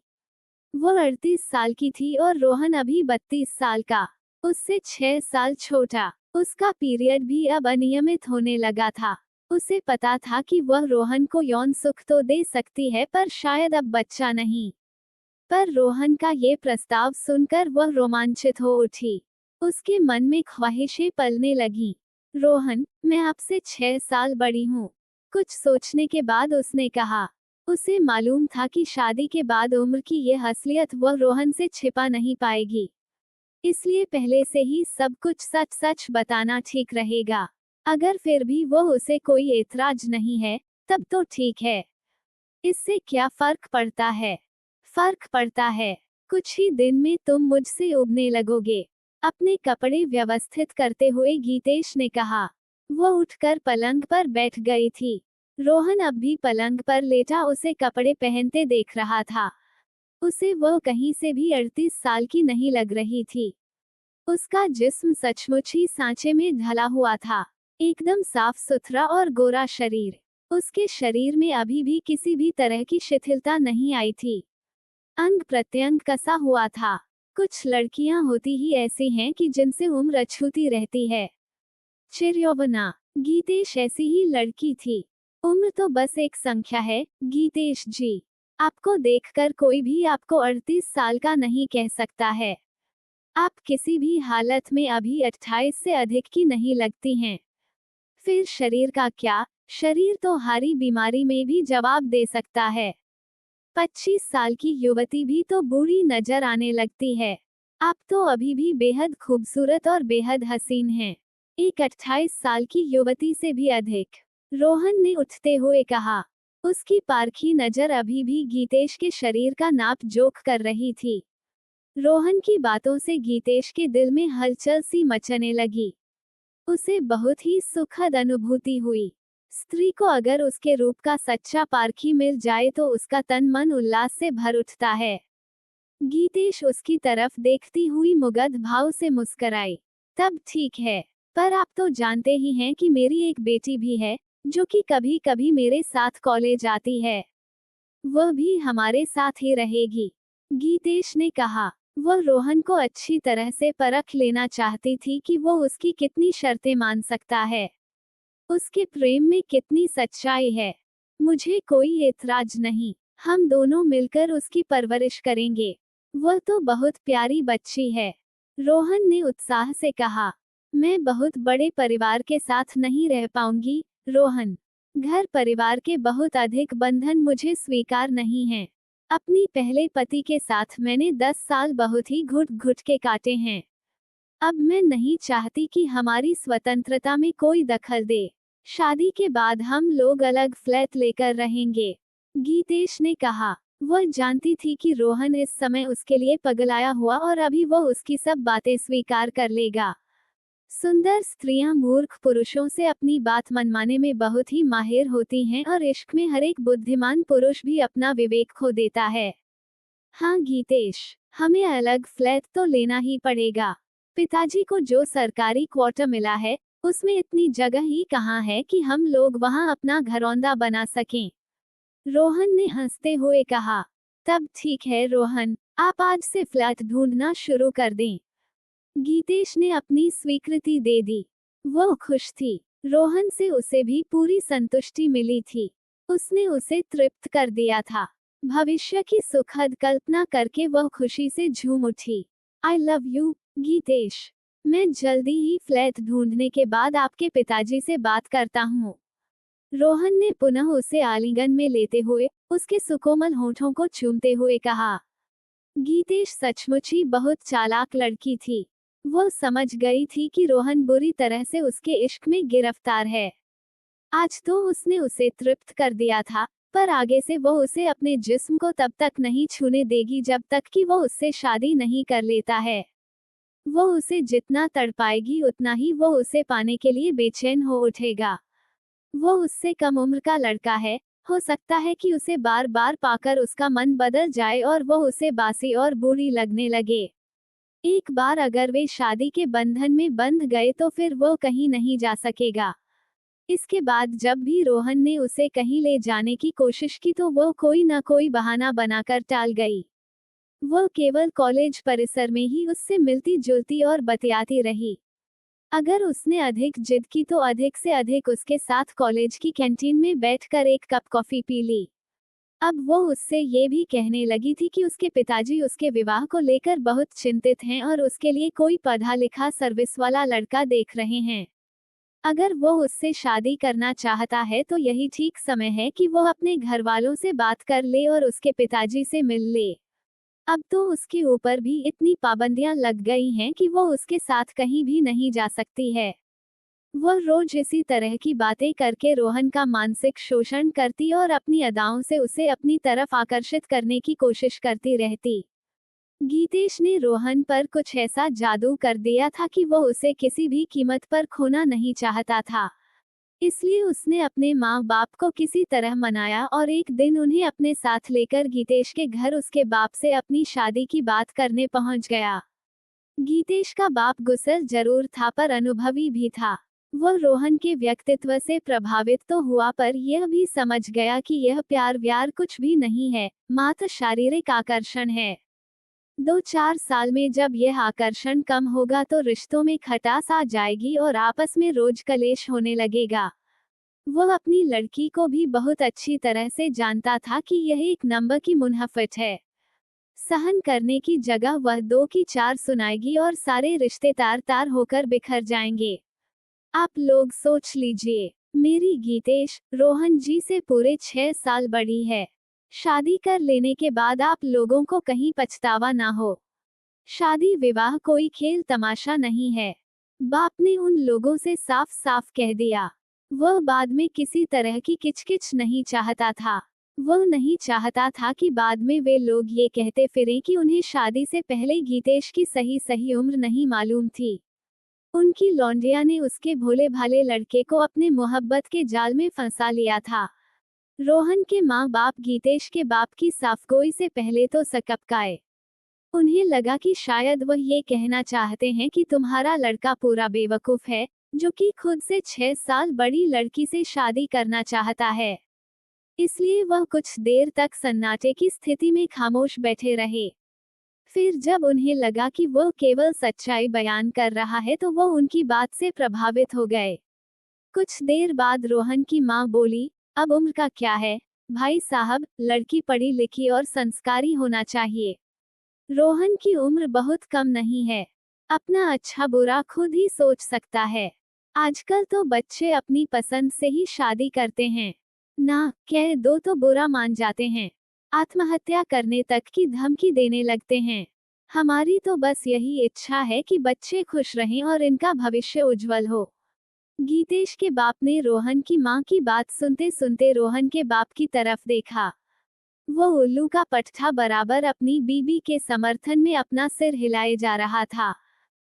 वो 38 साल की थी और रोहन अभी 32 साल का, उससे 6 साल छोटा। उसका पीरियड भी अब अनियमित होने लगा था। उसे पता था कि वह रोहन को यौन सुख तो दे सकती है पर शायद अब बच्चा नहीं। पर रोहन का ये प्रस्ताव सुनकर वह रोमांचित हो उठी। उसके मन में ख्वाहिशें पलने लगीं। रोहन, मैं आपसे 6 साल बड़ी हूँ। कुछ सोचने के बाद उसने कहा। उसे मालूम था कि शादी के बाद उम्र की ये असलियत वह रोहन से छिपा नहीं पाएगी। इसलिए पहले से ही सब कुछ सच सच बताना ठीक रहेगा। अगर फिर भी वह उसे कोई ऐतराज नहीं है, तब तो ठीक है। इससे क्या फर्क पड़ता है? फर्क पड़ता है, कुछ ही दिन में तुम मुझसे उबने लगोगे। अपने कपड़े व्यवस्थित करते हुए गीतेश ने कहा। वह उठकर पलंग पर बैठ गई थी। रोहन अब भी पलंग पर लेटा उसे कपड़े पहनते देख रहा था। उसे वह कहीं से भी 38 साल की नहीं लग रही थी। उसका जिस्म सचमुच ही सांचे में ढला हुआ था। एकदम साफ सुथरा और गोरा शरीर। उसके शरीर में अभी भी किसी भी तरह की शिथिलता नहीं आई थी। अंग प्रत्यंग कसा हुआ था। कुछ लड़कियां होती ही ऐसी हैं कि जिनसे उम्र अछूती रहती है। चिरयौवना, गीतेश ऐसी ही लड़की थी। उम्र तो बस एक संख्या है, गीतेश जी। आपको देखकर कोई भी आपको 38 साल का नहीं कह सकता है। आप किसी भी हालत में अभी 28 से अधिक की नहीं लगती हैं। फिर शरीर का क्या, शरीर तो हारी बीमारी में भी जवाब दे सकता है। 25 साल की युवती भी तो बूढ़ी नजर आने लगती है। आप तो अभी भी बेहद खूबसूरत और बेहद हसीन हैं। एक 28 साल की युवती से भी अधिक, रोहन ने उठते हुए कहा। उसकी पारखी नजर अभी भी गीतेश के शरीर का नाप जोख कर रही थी। रोहन की बातों से गीतेश के दिल में हलचल सी मचने लगी। उसे बहुत ही सुखद अनुभूति हुई। स्त्री को अगर उसके रूप का सच्चा पारखी मिल जाए तो उसका तन मन उल्लास से भर उठता है। गीतेश उसकी तरफ देखती हुई मुग्ध भाव से मुस्कराई। तब ठीक है, पर आप तो जानते ही हैं कि मेरी एक बेटी भी है, जो कि कभी कभी मेरे साथ कॉलेज आती है। वह भी हमारे साथ ही रहेगी, गीतेश ने कहा। वह रोहन को अच्छी तरह से परख लेना चाहती थी कि वो उसकी कितनी शर्तें मान सकता है, उसके प्रेम में कितनी सच्चाई है। मुझे कोई ऐतराज नहीं, हम दोनों मिलकर उसकी परवरिश करेंगे। वह तो बहुत प्यारी बच्ची है, रोहन ने उत्साह से कहा। मैं बहुत बड़े परिवार के साथ नहीं रह पाऊंगी, रोहन। घर परिवार के बहुत अधिक बंधन मुझे स्वीकार नहीं हैं। अपनी पहले पति के साथ मैंने 10 साल बहुत ही घुट घुट के काटे हैं। अब मैं नहीं चाहती कि हमारी स्वतंत्रता में कोई दखल दे। शादी के बाद हम लोग अलग फ्लैट लेकर रहेंगे, गीतेश ने कहा। वह जानती थी कि रोहन इस समय उसके लिए पगलाया हुआ और अभी वह उसकी सब बातें स्वीकार कर लेगा। सुंदर स्त्रियां मूर्ख पुरुषों से अपनी बात मनवाने में बहुत ही माहिर होती हैं और इश्क में हर एक बुद्धिमान पुरुष भी अपना विवेक खो देता है। हाँ गीतेश, हमें अलग फ्लैट तो लेना ही पड़ेगा। पिताजी को जो सरकारी क्वार्टर मिला है, उसमें इतनी जगह ही कहाँ है कि हम लोग वहाँ अपना घरौंदा बना सकें, रोहन ने हंसते हुए कहा। तब ठीक है रोहन, आप आज से फ्लैट ढूंढना शुरू कर दें। गीतेश ने अपनी स्वीकृति दे दी। वह खुश थी। रोहन से उसे भी पूरी संतुष्टि मिली थी। उसने उसे तृप्त कर दिया था। भविष्य की सुखद कल्पना करके वह खुशी से झूम उठी। I love you, Geetesh. मैं जल्दी ही फ्लैट ढूंढने के बाद आपके पिताजी से बात करता हूँ। रोहन ने पुनः उसे आलिंगन में लेते हुए उसके सुकोमल होठों को चूमते हुए कहा। गीतेश सचमुच ही बहुत चालाक लड़की थी। वह समझ गई थी कि रोहन बुरी तरह से उसके इश्क में गिरफ्तार है। आज तो उसने उसे तृप्त कर दिया था, पर आगे से वह उसे अपने जिस्म को तब तक नहीं छूने देगी जब तक कि वह उससे शादी नहीं कर लेता है। वह उसे जितना तड़पाएगी उतना ही वह उसे पाने के लिए बेचैन हो उठेगा। वो उससे कम उम्र का लड़का है, हो सकता है कि उसे बार बार पाकर उसका मन बदल जाए और वो उसे बासी और बूढ़ी लगने लगे। एक बार अगर वे शादी के बंधन में बंध गए तो फिर वो कहीं नहीं जा सकेगा। इसके बाद जब भी रोहन ने उसे कहीं ले जाने की कोशिश की तो वो कोई न कोई बहाना बनाकर टाल गई। वो केवल कॉलेज परिसर में ही उससे मिलती जुलती और बतियाती रही। अगर उसने अधिक जिद की तो अधिक से अधिक उसके साथ कॉलेज की कैंटीन में बैठकर एक कप कॉफी पी ली। अब वो उससे ये भी कहने लगी थी कि उसके पिताजी उसके विवाह को लेकर बहुत चिंतित हैं और उसके लिए कोई पढ़ा लिखा सर्विस वाला लड़का देख रहे हैं। अगर वो उससे शादी करना चाहता है तो यही ठीक समय है कि वो अपने घर वालों से बात कर ले और उसके पिताजी से मिल ले। अब तो उसके ऊपर भी इतनी पाबंदियां लग गई हैं कि वो उसके साथ कहीं भी नहीं जा सकती है। वह रोज इसी तरह की बातें करके रोहन का मानसिक शोषण करती और अपनी अदाओं से उसे अपनी तरफ आकर्षित करने की कोशिश करती रहती। गीतेश ने रोहन पर कुछ ऐसा जादू कर दिया था कि वो उसे किसी भी कीमत पर खोना नहीं चाहता था। इसलिए उसने अपने माँ बाप को किसी तरह मनाया और एक दिन उन्हें अपने साथ लेकर गीतेश के घर उसके बाप से अपनी शादी की बात करने पहुंच गया। गीतेश का बाप गुस्सेल जरूर था पर अनुभवी भी था। वह रोहन के व्यक्तित्व से प्रभावित तो हुआ पर यह भी समझ गया कि यह प्यार व्यार कुछ भी नहीं है, मात्र शारीरिक आकर्षण है। 2-4 साल में जब यह आकर्षण कम होगा तो रिश्तों में खटास आ जाएगी और आपस में रोज कलेश होने लगेगा। वह अपनी लड़की को भी बहुत अच्छी तरह से जानता था कि यह एक नंबर की मुनहफिट है। सहन करने की जगह वह 2 की 4 सुनाएगी और सारे रिश्ते तार तार होकर बिखर जाएंगे। आप लोग सोच लीजिए, मेरी गीतेश रोहन जी से पूरे 6 साल बड़ी है। शादी कर लेने के बाद आप लोगों को कहीं पछतावा ना हो। शादी विवाह कोई खेल तमाशा नहीं है। बाप ने उन लोगों से साफ साफ कह दिया। वह बाद में किसी तरह की किचकिच नहीं चाहता था। वह नहीं चाहता था कि बाद में वे लोग ये कहते फिरें कि उन्हें शादी से पहले गीतेश की सही सही उम्र नहीं मालूम थी। उनकी लौंडिया ने उसके भोले भाले लड़के को अपने मोहब्बत के जाल में फंसा लिया था। रोहन के माँ बाप गीतेश के बाप की साफगोई से पहले तो सकपकाए। उन्हें लगा कि शायद वह ये कहना चाहते हैं कि तुम्हारा लड़का पूरा बेवकूफ है, जो कि खुद से 6 साल बड़ी लड़की से शादी करना चाहता है। इसलिए वह कुछ देर तक सन्नाटे की स्थिति में खामोश बैठे रहे। फिर जब उन्हें लगा कि वह केवल सच्चाई बयान कर रहा है तो वह उनकी बात से प्रभावित हो गए। कुछ देर बाद रोहन की माँ बोली, अब उम्र का क्या है भाई साहब, लड़की पढ़ी लिखी और संस्कारी होना चाहिए। रोहन की उम्र बहुत कम नहीं है। अपना अच्छा बुरा खुद ही सोच सकता है। आजकल तो बच्चे अपनी पसंद से ही शादी करते हैं। ना कह दो तो बुरा मान जाते हैं। आत्महत्या करने तक की धमकी देने लगते हैं। हमारी तो बस यही इच्छा है कि बच्चे खुश रहें और इनका भविष्य उज्जवल हो। गीतेश के बाप ने रोहन की मां की बात सुनते सुनते रोहन के बाप की तरफ देखा। वो उल्लू का पट्टा बराबर अपनी बीबी के समर्थन में अपना सिर हिलाए जा रहा था।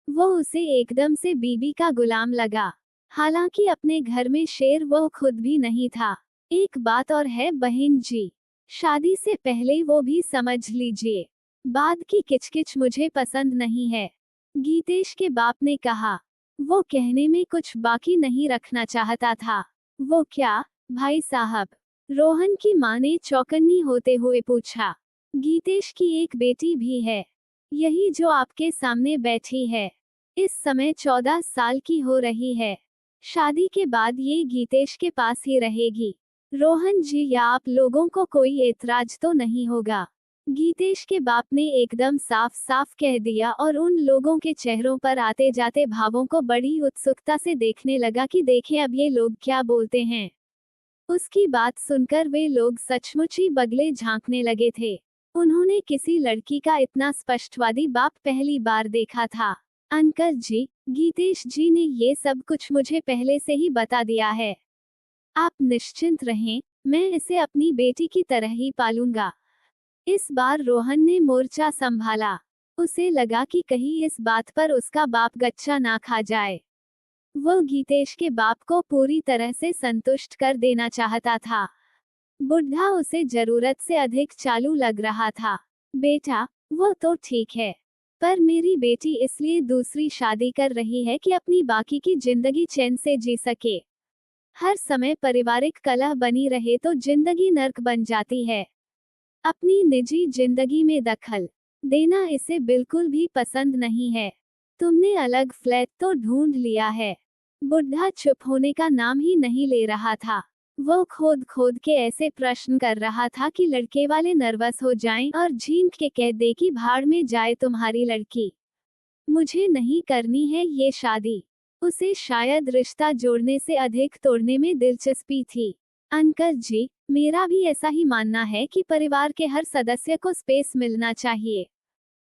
वो उसे एकदम से बीबी का गुलाम लगा। हालांकि अपने घर में शेर वो खुद भी नहीं था। एक बात और है बहन जी, शादी से पहले वो भी समझ लीजिए। बाद की किचकिच मुझे पसंद नहीं है, गीतेश के बाप ने कहा। वो कहने में कुछ बाकी नहीं रखना चाहता था। वो क्या, भाई साहब? रोहन की मां ने चौकन्नी होते हुए पूछा। गीतेश की एक बेटी भी है, यही जो आपके सामने बैठी है। इस समय 14 साल की हो रही है। शादी के बाद ये गीतेश के पास ही रहेगी। रोहन जी, या आप लोगों को कोई एतराज तो नहीं होगा? गीतेश के बाप ने एकदम साफ साफ कह दिया और उन लोगों के चेहरों पर आते जाते भावों को बड़ी उत्सुकता से देखने लगा कि देखें अब ये लोग क्या बोलते हैं। उसकी बात सुनकर वे लोग सचमुच ही बगले झांकने लगे थे। उन्होंने किसी लड़की का इतना स्पष्टवादी बाप पहली बार देखा था। अंकल जी, गीतेश जी ने ये सब कुछ मुझे पहले से ही बता दिया है। आप निश्चिंत रहें, मैं इसे अपनी बेटी की तरह ही पालूंगा। इस बार रोहन ने मोर्चा संभाला। उसे लगा कि कहीं इस बात पर उसका बाप गच्चा ना खा जाए। वो गीतेश के बाप को पूरी तरह से संतुष्ट कर देना चाहता था। बुढ़ा उसे जरूरत से अधिक चालू लग रहा था। बेटा, वो तो ठीक है, पर मेरी बेटी इसलिए दूसरी शादी कर रही है कि अपनी बाकी की जिंदगी चैन से जी सके। हर समय पारिवारिक कलह बनी रहे तो जिंदगी नर्क बन जाती है। अपनी निजी जिंदगी में दखल देना इसे बिल्कुल भी पसंद नहीं है। तुमने अलग फ्लैट तो ढूंढ लिया है? बुढ़ा चुप होने का नाम ही नहीं ले रहा था। वो खोद खोद के ऐसे प्रश्न कर रहा था कि लड़के वाले नर्वस हो जाएं और झींक के कह दे कि भाड़ में जाए तुम्हारी लड़की। मुझे नहीं करनी है ये शादी। उसे शायद रिश्ता जोड़ने से अधिक तोड़ने में दिलचस्पी थी। अंकल जी, मेरा भी ऐसा ही मानना है कि परिवार के हर सदस्य को स्पेस मिलना चाहिए,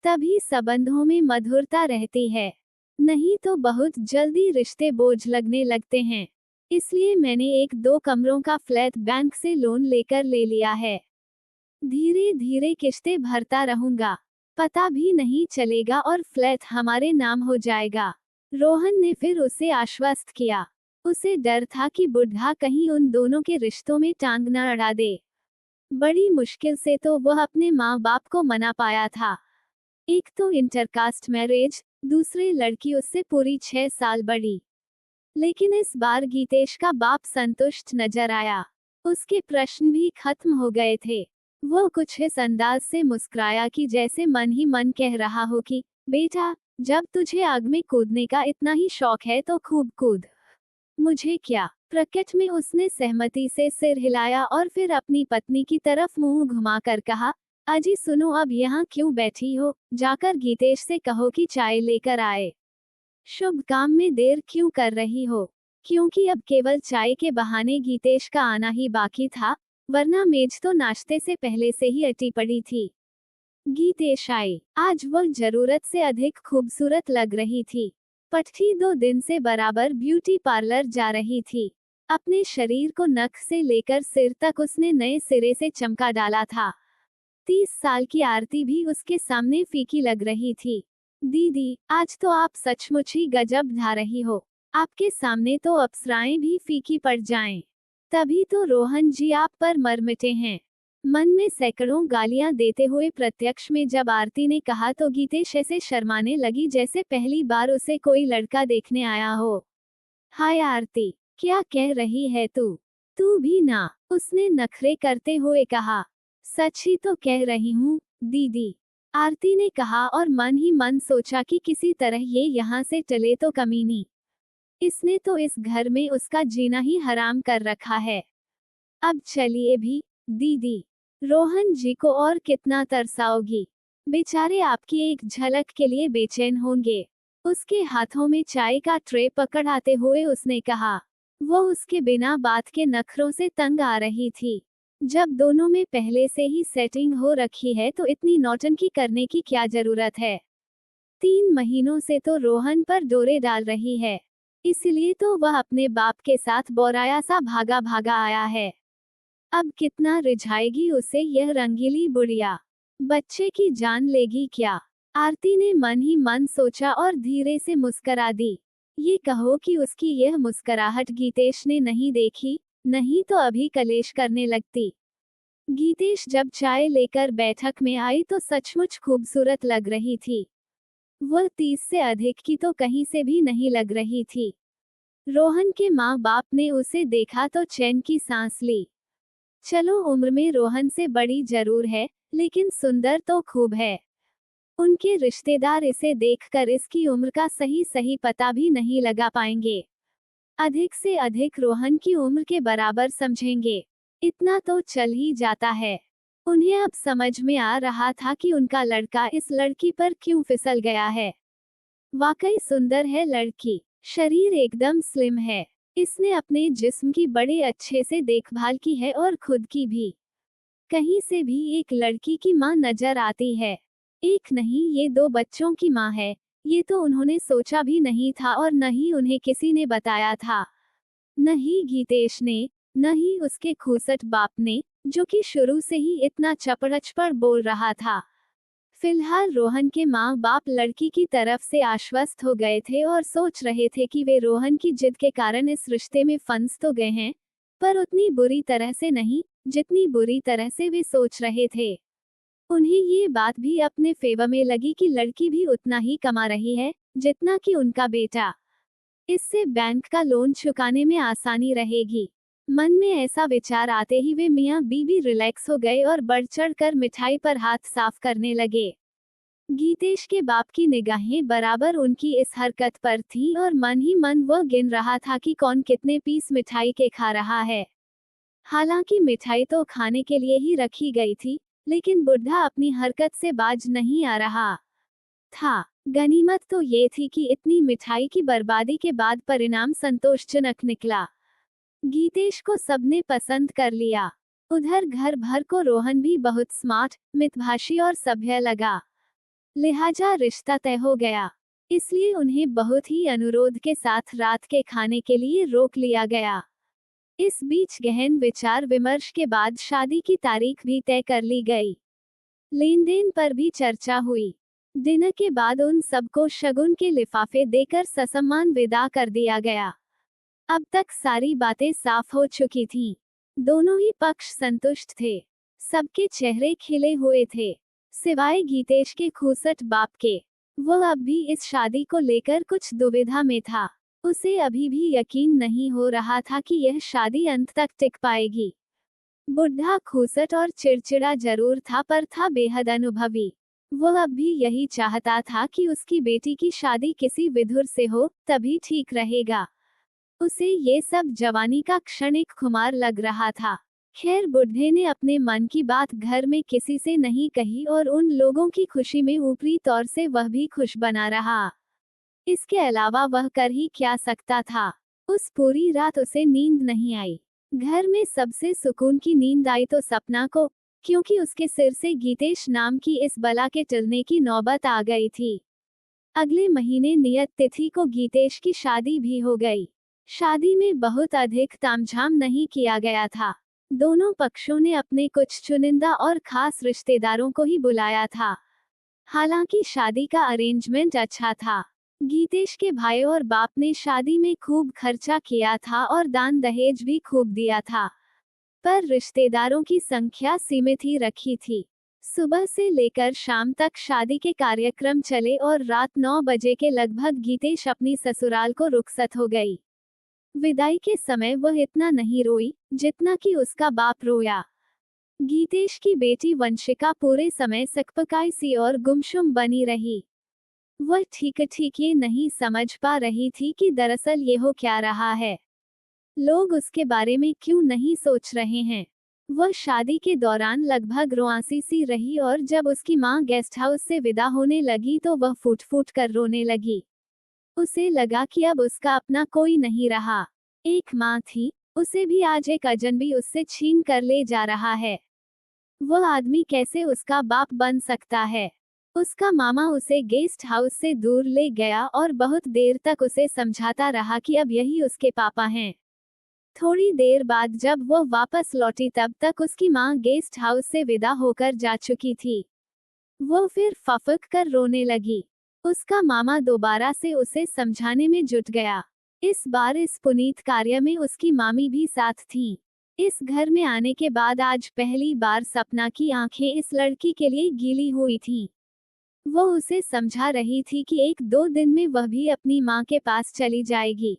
तभी संबंधों में मधुरता रहती है। नहीं तो बहुत जल्दी रिश्ते बोझ लगने लगते हैं। इसलिए मैंने एक 2 कमरों का फ्लैट बैंक से लोन लेकर ले लिया है। धीरे धीरे किश्तें भरता रहूंगा, पता भी नहीं चलेगा और फ्लैट हमारे नाम हो जाएगा। रोहन ने फिर उसे आश्वस्त किया। उसे डर था कि बुढ़ा कहीं उन दोनों के रिश्तों में टांग न अड़ा दे। बड़ी मुश्किल से तो वह अपने माँ बाप को मना पाया था। एक तो इंटरकास्ट मैरिज, दूसरी लड़की उससे पूरी 6 साल बड़ी। लेकिन इस बार गीतेश का बाप संतुष्ट नजर आया। उसके प्रश्न भी खत्म हो गए थे। वो कुछ इस अंदाज से मुस्कुराया कि जैसे मन ही मन कह रहा हो कि बेटा, जब तुझे आग में कूदने का इतना ही शौक है तो खूब कूद। मुझे क्या? प्रकट में उसने सहमति से सिर हिलाया और फिर अपनी पत्नी की तरफ मुंह घुमाकर कहा, अजी सुनो, अब यहाँ क्यों बैठी हो? जाकर गीतेश से कहो कि चाय लेकर आए। शुभ काम में देर क्यों कर रही हो? क्योंकि अब केवल चाय के बहाने गीतेश का आना ही बाकी था, वरना मेज तो नाश्ते से पहले से ही अटी पड़ी थी। गीतेश आई। आज वह जरूरत से अधिक खूबसूरत लग रही थी। पट्टी 2 दिन से बराबर ब्यूटी पार्लर जा रही थी। अपने शरीर को नख से लेकर सिर तक उसने नए सिरे से चमका डाला था। 30 साल की आरती भी उसके सामने फीकी लग रही थी। दीदी, आज तो आप सचमुच ही गजब ढा रही हो। आपके सामने तो अप्सराएं भी फीकी पड़ जाएं। तभी तो रोहन जी आप पर मर मिटे हैं। मन में सैकड़ों गालियां देते हुए प्रत्यक्ष में जब आरती ने कहा तो गीतेश ऐसे शर्माने लगी जैसे पहली बार उसे कोई लड़का देखने आया हो। हाय आरती, क्या कह रही है तू? तू भी ना, उसने नखरे करते हुए कहा। सच ही तो कह रही हूँ दीदी, आरती ने कहा और मन ही मन सोचा कि किसी तरह ये यहाँ से टले तो कमीनी। इसने तो इस घर में उसका जीना ही हराम कर रखा है। अब चलिए भी, दीदी, रोहन जी को और कितना तरसाओगी? बेचारे आपकी एक झलक के लिए बेचैन होंगे। उसके हाथों में चाय का ट्रे पकड़ाते हुए उसने कहा। वो उसके बिना बात के नखरों से तंग आ रही थी। जब दोनों में पहले से ही सेटिंग हो रखी है तो इतनी नौटंकी करने की क्या जरूरत है। 3 महीनों से तो रोहन पर डोरे डाल रही है, इसलिए तो वह अपने बाप के साथ बोराया सा भागा भागा आया है। अब कितना रिझाएगी उसे यह रंगीली बुढ़िया। बच्चे की जान लेगी क्या। आरती ने मन ही मन सोचा और धीरे से मुस्करा दी। ये कहो कि उसकी यह मुस्कुराहट गीतेश ने नहीं देखी, नहीं तो अभी कलेश करने लगती। गीतेश जब चाय लेकर बैठक में आई तो सचमुच खूबसूरत लग रही थी। वह 30 से अधिक की तो कहीं से भी नहीं लग रही थी। रोहन के माँ बाप ने उसे देखा तो चैन की सांस ली। चलो उम्र में रोहन से बड़ी जरूर है, लेकिन सुंदर तो खूब है। उनके रिश्तेदार इसे देखकर इसकी उम्र का सही सही पता भी नहीं लगा पाएंगे। अधिक से अधिक रोहन की उम्र के बराबर समझेंगे। इतना तो चल ही जाता है। उन्हें अब समझ में आ रहा था कि उनका लड़का इस लड़की पर क्यों फिसल गया है। वाकई सुंदर है लड़की, शरीर एकदम स्लिम है। इसने अपने जिस्म की बड़े अच्छे से देखभाल की है और खुद की भी। कहीं से भी एक लड़की की माँ नजर आती है। एक नहीं, ये 2 बच्चों की माँ है। ये तो उन्होंने सोचा भी नहीं था और न ही उन्हें किसी ने बताया था। न ही गीतेश ने, न ही उसके खूसट बाप ने, जो कि शुरू से ही इतना चपड़चपड़ बोल रहा था। फिलहाल रोहन के माँ बाप लड़की की तरफ से आश्वस्त हो गए थे और सोच रहे थे कि वे रोहन की जिद के कारण इस रिश्ते में फंस तो गए हैं, पर उतनी बुरी तरह से नहीं जितनी बुरी तरह से वे सोच रहे थे। उन्हें ये बात भी अपने फेवर में लगी कि लड़की भी उतना ही कमा रही है जितना कि उनका बेटा। इससे बैंक का लोन चुकाने में आसानी रहेगी। मन में ऐसा विचार आते ही वे मियां बीबी रिलैक्स हो गए और बढ़ चढ़ कर मिठाई पर हाथ साफ करने लगे। गीतेश के बाप की निगाहें बराबर उनकी इस हरकत पर थीं और मन ही मन वह गिन रहा था कि कौन कितने पीस मिठाई के खा रहा है। हालांकि मिठाई तो खाने के लिए ही रखी गई थी, लेकिन बुढ़ा अपनी हरकत से बाज नहीं आ रहा था। गनीमत तो ये थी कि इतनी मिठाई की बर्बादी के बाद परिणाम संतोषजनक निकला। गीतेश को सबने पसंद कर लिया। उधर घर भर को रोहन भी बहुत स्मार्ट, मितभाषी और सभ्य लगा। लिहाजा रिश्ता तय हो गया। इसलिए उन्हें बहुत ही अनुरोध के साथ रात के खाने के लिए रोक लिया गया। इस बीच गहन विचार विमर्श के बाद शादी की तारीख भी तय कर ली गई। लेन देन पर भी चर्चा हुई। डिनर के बाद उन सबको शगुन के लिफाफे देकर ससम्मान विदा कर दिया गया। अब तक सारी बातें साफ हो चुकी थीं। दोनों ही पक्ष संतुष्ट थे। सबके चेहरे खिले हुए थे, सिवाय गीतेश के खूसट बाप के। वह अब भी इस शादी को लेकर कुछ दुविधा में था। उसे अभी भी यकीन नहीं हो रहा था कि यह शादी अंत तक टिक पाएगी। बुढ़ा खूसट और चिड़चिड़ा जरूर था, पर था बेहद अनुभवी। वह अब भी यही चाहता था कि उसकी बेटी की शादी किसी विधुर से हो, तभी ठीक रहेगा। उसे ये सब जवानी का क्षणिक खुमार लग रहा था। खैर, बुढ़े ने अपने मन की बात घर में किसी से नहीं कही और उन लोगों की खुशी में ऊपरी तौर से वह भी खुश बना रहा। इसके अलावा वह कर ही क्या सकता था। उस पूरी रात उसे नींद नहीं आई। घर में सबसे सुकून की नींद आई तो सपना को, क्योंकि उसके सिर से गीतेश नाम की इस बला के टलने की नौबत आ गई थी। अगले महीने नियत तिथि को गीतेश की शादी भी हो गई। शादी में बहुत अधिक तामझाम नहीं किया गया था। दोनों पक्षों ने अपने कुछ चुनिंदा और खास रिश्तेदारों को ही बुलाया था। हालांकि शादी का अरेंजमेंट अच्छा था। गीतेश के भाई और बाप ने शादी में खूब खर्चा किया था और दान दहेज भी खूब दिया था, पर रिश्तेदारों की संख्या सीमित ही रखी थी। सुबह से लेकर शाम तक शादी के कार्यक्रम चले और रात 9 बजे के लगभग गीतेश अपनी ससुराल को रुखसत हो गई। विदाई के समय वह इतना नहीं रोई जितना कि उसका बाप रोया। गीतेश की बेटी वंशिका पूरे समय सकपकाई सी और गुमशुम बनी रही। वह ठीक ठीक ये नहीं समझ पा रही थी कि दरअसल ये हो क्या रहा है। लोग उसके बारे में क्यों नहीं सोच रहे हैं। वह शादी के दौरान लगभग रुआसी सी रही और जब उसकी मां गेस्ट हाउस से विदा होने लगी तो वह फूट फूट कर रोने लगी। उसे लगा कि अब उसका अपना कोई नहीं रहा। एक माँ थी, उसे भी आज एक अजनबी उससे छीन कर ले जा रहा है। वह आदमी कैसे उसका बाप बन सकता है? उसका मामा उसे गेस्ट हाउस से दूर ले गया और बहुत देर तक उसे समझाता रहा कि अब यही उसके पापा हैं। थोड़ी देर बाद जब वह वापस लौटी तब तक उसकी माँ गेस्ट हाउस से विदा होकर जा चुकी थी। वो फिर फफक कर रोने लगी। उसका मामा दोबारा से उसे समझाने में जुट गया। इस बार इस पुनीत कार्य में उसकी मामी भी साथ थीं। इस घर में आने के बाद आज पहली बार सपना की आंखें इस लड़की के लिए गीली हुई थीं। वो उसे समझा रही थी कि एक दो दिन में वह भी अपनी माँ के पास चली जाएगी,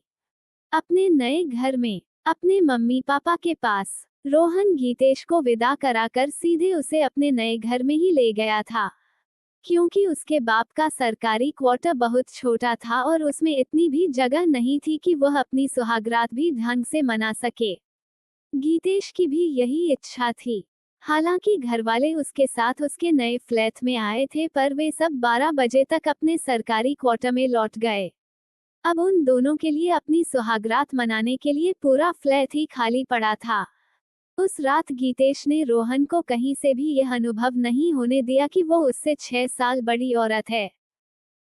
अपने नए घर में, अपने मम्मी पापा के पास। रोहन गीतेश को विदा कराकर सीधे उसे अपने नए घर में ही ले गया था, क्योंकि उसके बाप का सरकारी क्वार्टर बहुत छोटा था और उसमें इतनी भी जगह नहीं थी कि वह अपनी सुहागरात भी ढंग से मना सके। गीतेश की भी यही इच्छा थी। हालांकि घरवाले उसके साथ उसके नए फ्लैट में आए थे, पर वे सब 12 बजे तक अपने सरकारी क्वार्टर में लौट गए। अब उन दोनों के लिए अपनी सुहागरात मनाने के लिए पूरा फ्लैट ही खाली पड़ा था। उस रात गीतेश ने रोहन को कहीं से भी यह अनुभव नहीं होने दिया कि वो उससे 6 साल बड़ी औरत है।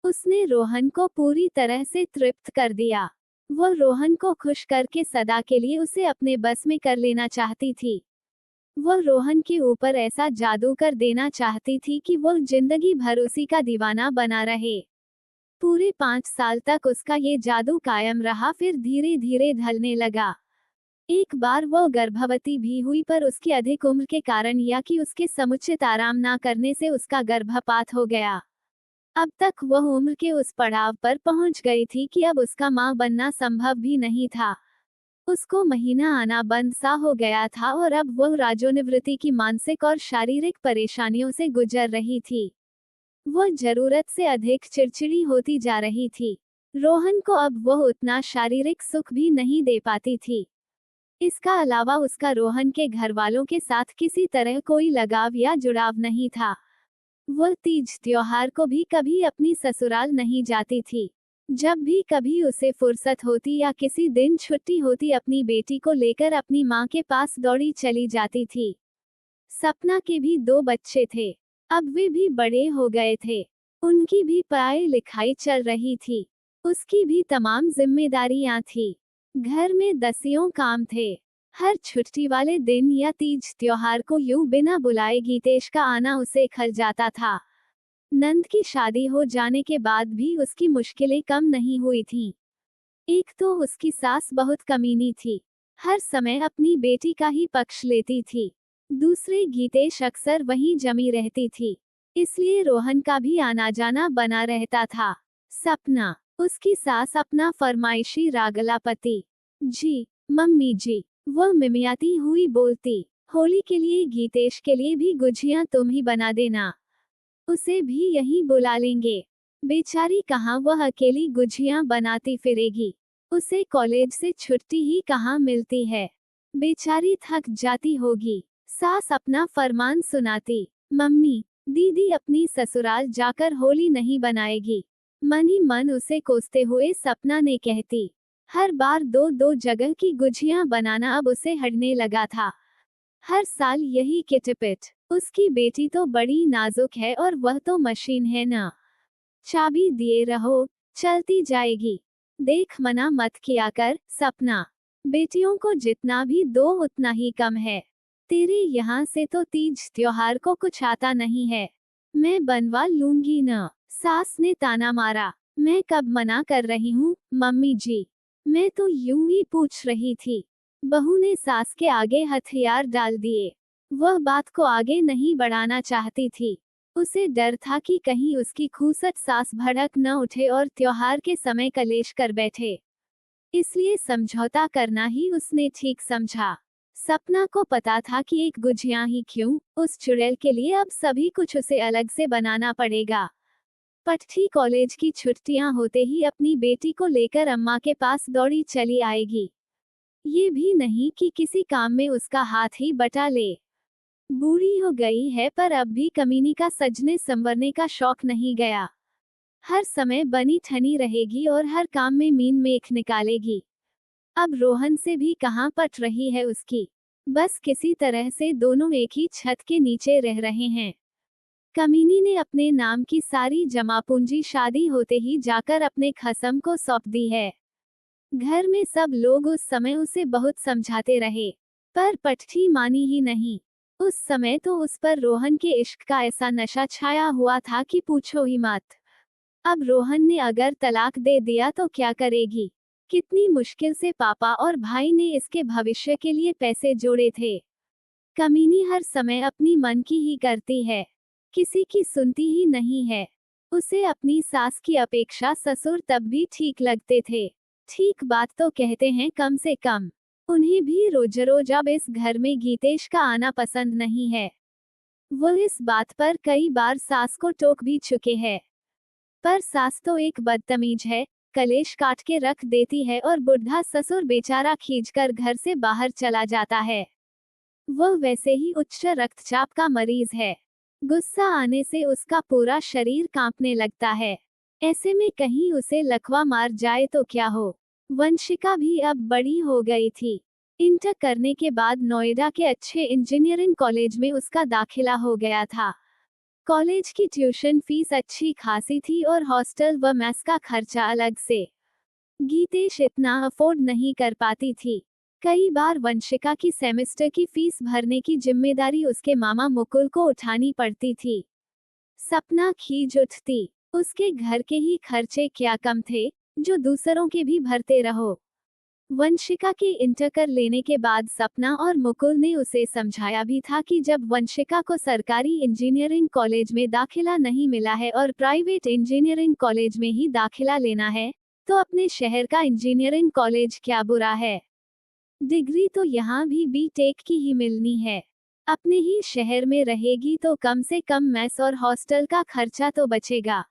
उसने रोहन को पूरी तरह से तृप्त कर दिया। वो रोहन को खुश करके सदा के लिए उसे अपने बस में कर लेना चाहती थी। वो रोहन के ऊपर ऐसा जादू कर देना चाहती थी कि वो जिंदगी भर उसी का दीवाना बना रहे। पूरे 5 साल तक उसका ये जादू कायम रहा, फिर धीरे धीरे ढलने लगा। एक बार वो गर्भवती भी हुई, पर उसकी अधिक उम्र के कारण या कि उसके समुचित आराम ना करने से उसका गर्भपात हो गया। अब तक वह उम्र के उस पड़ाव पर पहुंच गई थी कि अब उसका मां बनना संभव भी नहीं था। उसको महीना आना बंद सा हो गया था और अब वह राजोनिवृत्ति की मानसिक और शारीरिक परेशानियों से गुजर रही थी। वह जरूरत से अधिक चिड़चिड़ी होती जा रही थी। रोहन को अब वह उतना शारीरिक सुख भी नहीं दे पाती थी। इसका अलावा उसका रोहन के घर वालों के साथ किसी तरह कोई लगाव या जुड़ाव नहीं था। वह तीज त्योहार को भी कभी अपनी ससुराल नहीं जाती थी। जब भी कभी उसे फुर्सत होती या किसी दिन छुट्टी होती, अपनी बेटी को लेकर अपनी माँ के पास दौड़ी चली जाती थी। सपना के भी 2 बच्चे थे। अब वे भी बड़े हो गए थे। उनकी भी पढ़ाई लिखाई चल रही थी। उसकी भी तमाम जिम्मेदारियां थी। घर में दसियों काम थे। हर छुट्टी वाले दिन या तीज त्योहार को यूं बिना बुलाए गीतेश का आना उसे खल जाता था। नंद की शादी हो जाने के बाद भी उसकी मुश्किलें कम नहीं हुई थीं। एक तो उसकी सास बहुत कमीनी थी, हर समय अपनी बेटी का ही पक्ष लेती थी। दूसरे गीतेश अक्सर वहीं जमी रहती थी, इसलिए रोहन का भी आना जाना बना रहता था। सपना, उसकी सास अपना फरमाइशी रागलापति, जी मम्मी जी, वह मिमियाती हुई बोलती। होली के लिए गीतेश के लिए भी गुझियां तुम ही बना देना, उसे भी यहीं बुला लेंगे। बेचारी कहाँ वह अकेली गुझियां बनाती फिरेगी, उसे कॉलेज से छुट्टी ही कहाँ मिलती है। बेचारी थक जाती होगी। सास अपना फरमान सुनाती, मम्मी दीदी अपनी ससुराल जाकर होली नहीं बनाएगी। मन ही मन उसे कोसते हुए सपना ने कहती। हर बार 2-2 जगह की गुझियां बनाना अब उसे हटने लगा था। हर साल यही किटपिट। उसकी बेटी तो बड़ी नाजुक है और वह तो मशीन है ना, चाबी दिए रहो चलती जाएगी। देख मना मत किया कर सपना, बेटियों को जितना भी दो उतना ही कम है। तेरे यहाँ से तो तीज त्योहार को कुछ आता नहीं है, मैं बनवा लूंगी न। सास ने ताना मारा। मैं कब मना कर रही हूँ मम्मी जी, मैं तो यूं ही पूछ रही थी। बहू ने सास के आगे हथियार डाल दिए। वह बात को आगे नहीं बढ़ाना चाहती थी। उसे डर था कि कहीं उसकी खूसट सास भड़क न उठे और त्योहार के समय कलेश कर बैठे, इसलिए समझौता करना ही उसने ठीक समझा। सपना को पता था कि एक गुझियां ही क्यों, उस चुड़ैल के लिए अब सभी कुछ उसे अलग से बनाना पड़ेगा। पट्टी कॉलेज की छुट्टियां होते ही अपनी बेटी को लेकर अम्मा के पास दौड़ी चली आएगी। ये भी नहीं कि किसी काम में उसका हाथ ही बटा ले। बूढ़ी हो गई है पर अब भी कमीनी का सजने संवरने का शौक नहीं गया। हर समय बनी ठनी रहेगी और हर काम में मीन मेख निकालेगी। अब रोहन से भी कहाँ पट रही है उसकी। बस किसी तरह से दोनों एक ही छत के नीचे रह रहे हैं। कमीनी ने अपने नाम की सारी जमा पूंजी शादी होते ही जाकर अपने खसम को सौंप दी है। घर में सब लोग उस समय उसे बहुत समझाते रहे, पर पटठी मानी ही नहीं। उस समय तो उस पर रोहन के इश्क का ऐसा नशा छाया हुआ था कि पूछो ही मत। अब रोहन ने अगर तलाक दे दिया तो क्या करेगी। कितनी मुश्किल से पापा और भाई ने इसके भविष्य के लिए पैसे जोड़े थे। कमीनी हर समय अपनी मन की ही करती है, किसी की सुनती ही नहीं है। उसे अपनी सास की अपेक्षा ससुर तब भी ठीक लगते थे। ठीक बात तो कहते हैं कम से कम। उन्हें भी रोज रोज अब इस घर में गीतेश का आना पसंद नहीं है। वो इस बात पर कई बार सास को टोक भी चुके हैं, पर सास तो एक बदतमीज है, कलेश काट के रख देती है और बुढ़ा ससुर बेचारा खींचकर घर से बाहर चला जाता है। वह वैसे ही उच्च रक्तचाप का मरीज है। गुस्सा आने से उसका पूरा शरीर कांपने लगता है। ऐसे में कहीं उसे लकवा मार जाए तो क्या हो। वंशिका भी अब बड़ी हो गई थी। इंटर करने के बाद नोएडा के अच्छे इंजीनियरिंग कॉलेज में उसका दाखिला हो गया था। कॉलेज की ट्यूशन फीस अच्छी खासी थी और हॉस्टल व मेस का खर्चा अलग से। गीतेश इतना अफोर्ड नहीं कर पाती थी। कई बार वंशिका की सेमेस्टर की फीस भरने की जिम्मेदारी उसके मामा मुकुल को उठानी पड़ती थी। सपना खींच उठती, उसके घर के ही खर्चे क्या कम थे, जो दूसरों के भी भरते रहो। वंशिका के इंटर कर लेने के बाद सपना और मुकुल ने उसे समझाया भी था कि जब वंशिका को सरकारी इंजीनियरिंग कॉलेज में दाखिला नहीं मिला है और प्राइवेट इंजीनियरिंग कॉलेज में ही दाखिला लेना है, तो अपने शहर का इंजीनियरिंग कॉलेज क्या बुरा है। डिग्री तो यहाँ भी बीटेक की ही मिलनी है। अपने ही शहर में रहेगी तो कम से कम मेस और हॉस्टल का खर्चा तो बचेगा।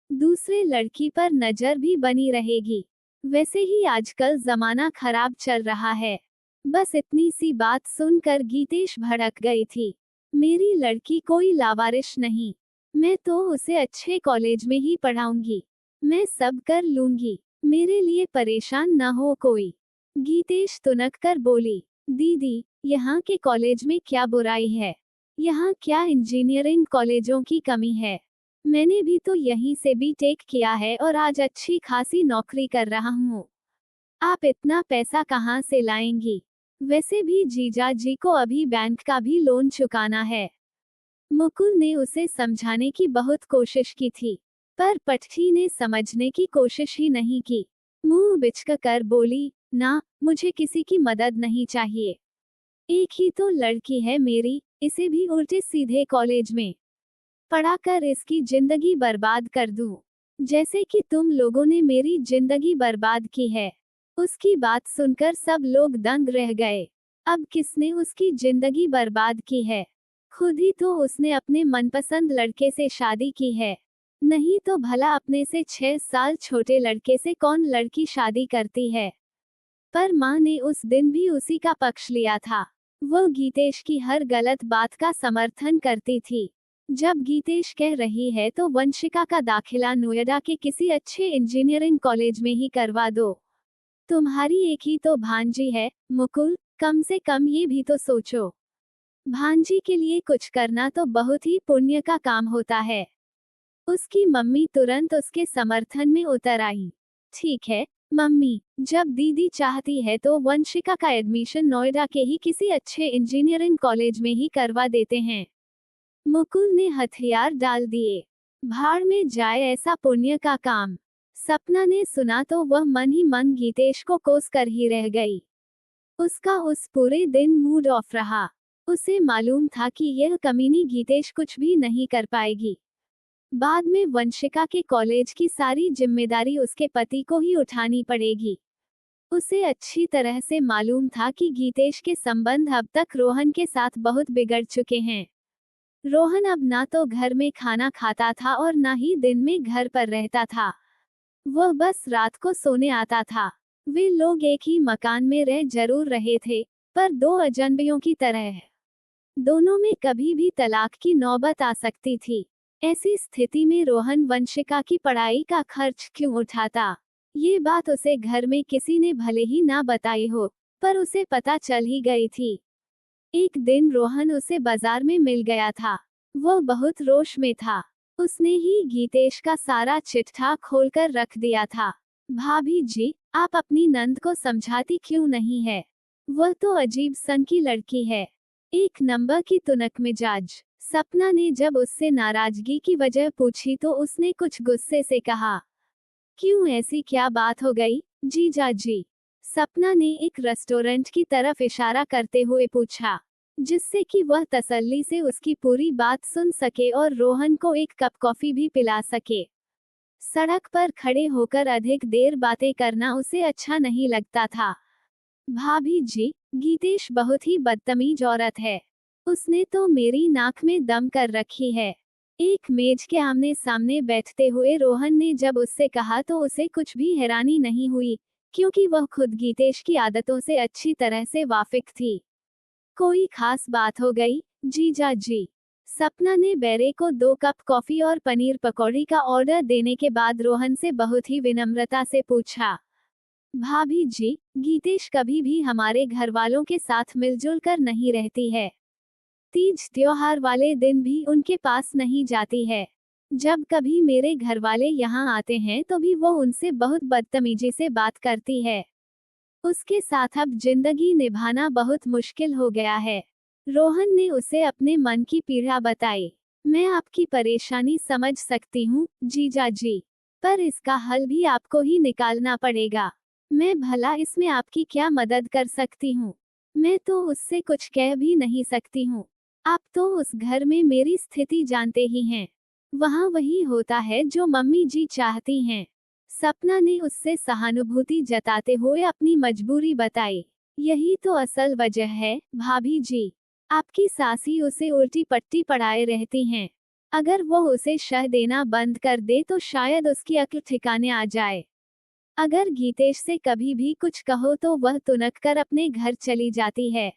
दूसरे लड़की पर नजर भी बनी रहेगी। वैसे ही आजकल जमाना खराब चल रहा है। बस इतनी सी बात सुनकर गीतेश भड़क गई थी। मेरी लड़की कोई लावारिश नहीं, मैं तो उसे अच्छे कॉलेज में ही पढ़ाऊंगी। मैं सब कर लूंगी, मेरे लिए परेशान न हो कोई। गीतेश तुनक कर बोली, दीदी, यहाँ के कॉलेज में क्या बुराई है। यहाँ क्या इंजीनियरिंग कॉलेजों की कमी है। मैंने भी तो यहीं से बीटेक किया है और आज अच्छी खासी नौकरी कर रहा हूँ। आप इतना पैसा कहाँ से लाएंगी। वैसे भी जीजा जी को अभी बैंक का भी लोन चुकाना है। मुकुल ने उसे समझाने की बहुत कोशिश की थी, पर पटठी ने समझने की कोशिश ही नहीं की। मुंह बिचक कर बोली, ना, मुझे किसी की मदद नहीं चाहिए। एक ही तो लड़की है मेरी, इसे भी उल्टे सीधे कॉलेज में पढ़ाकर इसकी जिंदगी बर्बाद कर दूं, जैसे कि तुम लोगों ने मेरी जिंदगी बर्बाद की है। उसकी बात सुनकर सब लोग दंग रह गए। अब किसने उसकी जिंदगी बर्बाद की है। खुद ही तो उसने अपने मनपसंद लड़के से शादी की है। नहीं तो भला अपने से 6 साल छोटे लड़के से कौन लड़की शादी करती है। पर माँ ने उस दिन भी उसी का पक्ष लिया था। वो गीतेश की हर गलत बात का समर्थन करती थी। जब गीतेश कह रही है तो वंशिका का दाखिला नोएडा के किसी अच्छे इंजीनियरिंग कॉलेज में ही करवा दो। तुम्हारी एक ही तो भांजी है, मुकुल, कम से कम ये भी तो सोचो। भांजी के लिए कुछ करना तो बहुत ही पुण्य का काम होता है। उसकी मम्मी तुरंत उसके समर्थन में उतर आई। ठीक है मम्मी, जब दीदी चाहती है तो वंशिका का एडमिशन नोएडा के ही किसी अच्छे इंजीनियरिंग कॉलेज में ही करवा देते हैं। मुकुल ने हथियार डाल दिए। भाड़ में जाए ऐसा पुण्य का काम। सपना ने सुना तो वह मन ही मन गीतेश को कोस कर ही रह गई। उसका उस पूरे दिन मूड ऑफ रहा। उसे मालूम था कि यह कमीनी गीतेश कुछ भी नहीं कर पाएगी। बाद में वंशिका के कॉलेज की सारी जिम्मेदारी उसके पति को ही उठानी पड़ेगी। उसे अच्छी तरह से मालूम था कि गीतेश के संबंध अब तक रोहन के साथ बहुत बिगड़ चुके हैं। रोहन अब ना तो घर में खाना खाता था और ना ही दिन में घर पर रहता था। वह बस रात को सोने आता था। वे लोग एक ही मकान में रह जरूर रहे थे, पर दो अजनबियों की तरह। दोनों में कभी भी तलाक की नौबत आ सकती थी। ऐसी स्थिति में रोहन वंशिका की पढ़ाई का खर्च क्यों उठाता? ये बात उसे घर में किसी ने भले ही ना बताई हो, पर उसे पता चल ही गई थी। एक दिन रोहन उसे बाजार में मिल गया था। वो बहुत रोष में था। उसने ही गीतेश का सारा चिट्ठा खोलकर रख दिया था। भाभी जी, आप अपनी नंद को समझाती क्यों नहीं है? वह तो अजीब सन की लड़की है, एक नंबर की तुनक मिजाज। सपना ने जब उससे नाराजगी की वजह पूछी तो उसने कुछ गुस्से से कहा, क्यों, ऐसी क्या बात हो गई जीजा जी? सपना ने एक रेस्टोरेंट की तरफ इशारा करते हुए पूछा, जिससे कि वह तसल्ली से उसकी पूरी बात सुन सके और रोहन को एक कप कॉफी भी पिला सके। सड़क पर खड़े होकर अधिक देर बातें करना उसे अच्छा नहीं लगता था। भाभी जी, गीतेश बहुत ही बदतमीज औरत है। उसने तो मेरी नाक में दम कर रखी है। एक मेज के आमने सामने बैठते हुए रोहन ने जब उससे कहा तो उसे कुछ भी हैरानी नहीं हुई, क्योंकि वह खुद गीतेश की आदतों से अच्छी तरह से वाकिफ थी। कोई खास बात हो गई जीजा जी? सपना ने बेरे को 2 कप कॉफी और पनीर पकौड़ी का ऑर्डर देने के बाद रोहन से बहुत ही विनम्रता से पूछा। भाभी जी, गीतेश कभी भी हमारे घर वालों के साथ मिलजुल कर नहीं रहती है। तीज त्योहार वाले दिन भी उनके पास नहीं जाती है। जब कभी मेरे घर वाले यहाँ आते हैं तो भी वो उनसे बहुत बदतमीजी से बात करती है। उसके साथ अब जिंदगी निभाना बहुत मुश्किल हो गया है। रोहन ने उसे अपने मन की पीड़ा बताई। मैं आपकी परेशानी समझ सकती हूँ जीजा जी, पर इसका हल भी आपको ही निकालना पड़ेगा। मैं भला इसमें आपकी क्या मदद कर सकती हूँ? मैं तो उससे कुछ कह भी नहीं सकती हूँ। आप तो उस घर में मेरी स्थिति जानते ही हैं। वहाँ वही होता है जो मम्मी जी चाहती हैं। सपना ने उससे सहानुभूति जताते हुए अपनी मजबूरी बताई। यही तो असल वजह है भाभी जी, आपकी सासी उसे उल्टी पट्टी पढ़ाए रहती हैं। अगर वो उसे शह देना बंद कर दे तो शायद उसकी अक्ल ठिकाने आ जाए। अगर गीतेश से कभी भी कुछ कहो तो वह तुनक कर अपने घर चली जाती है।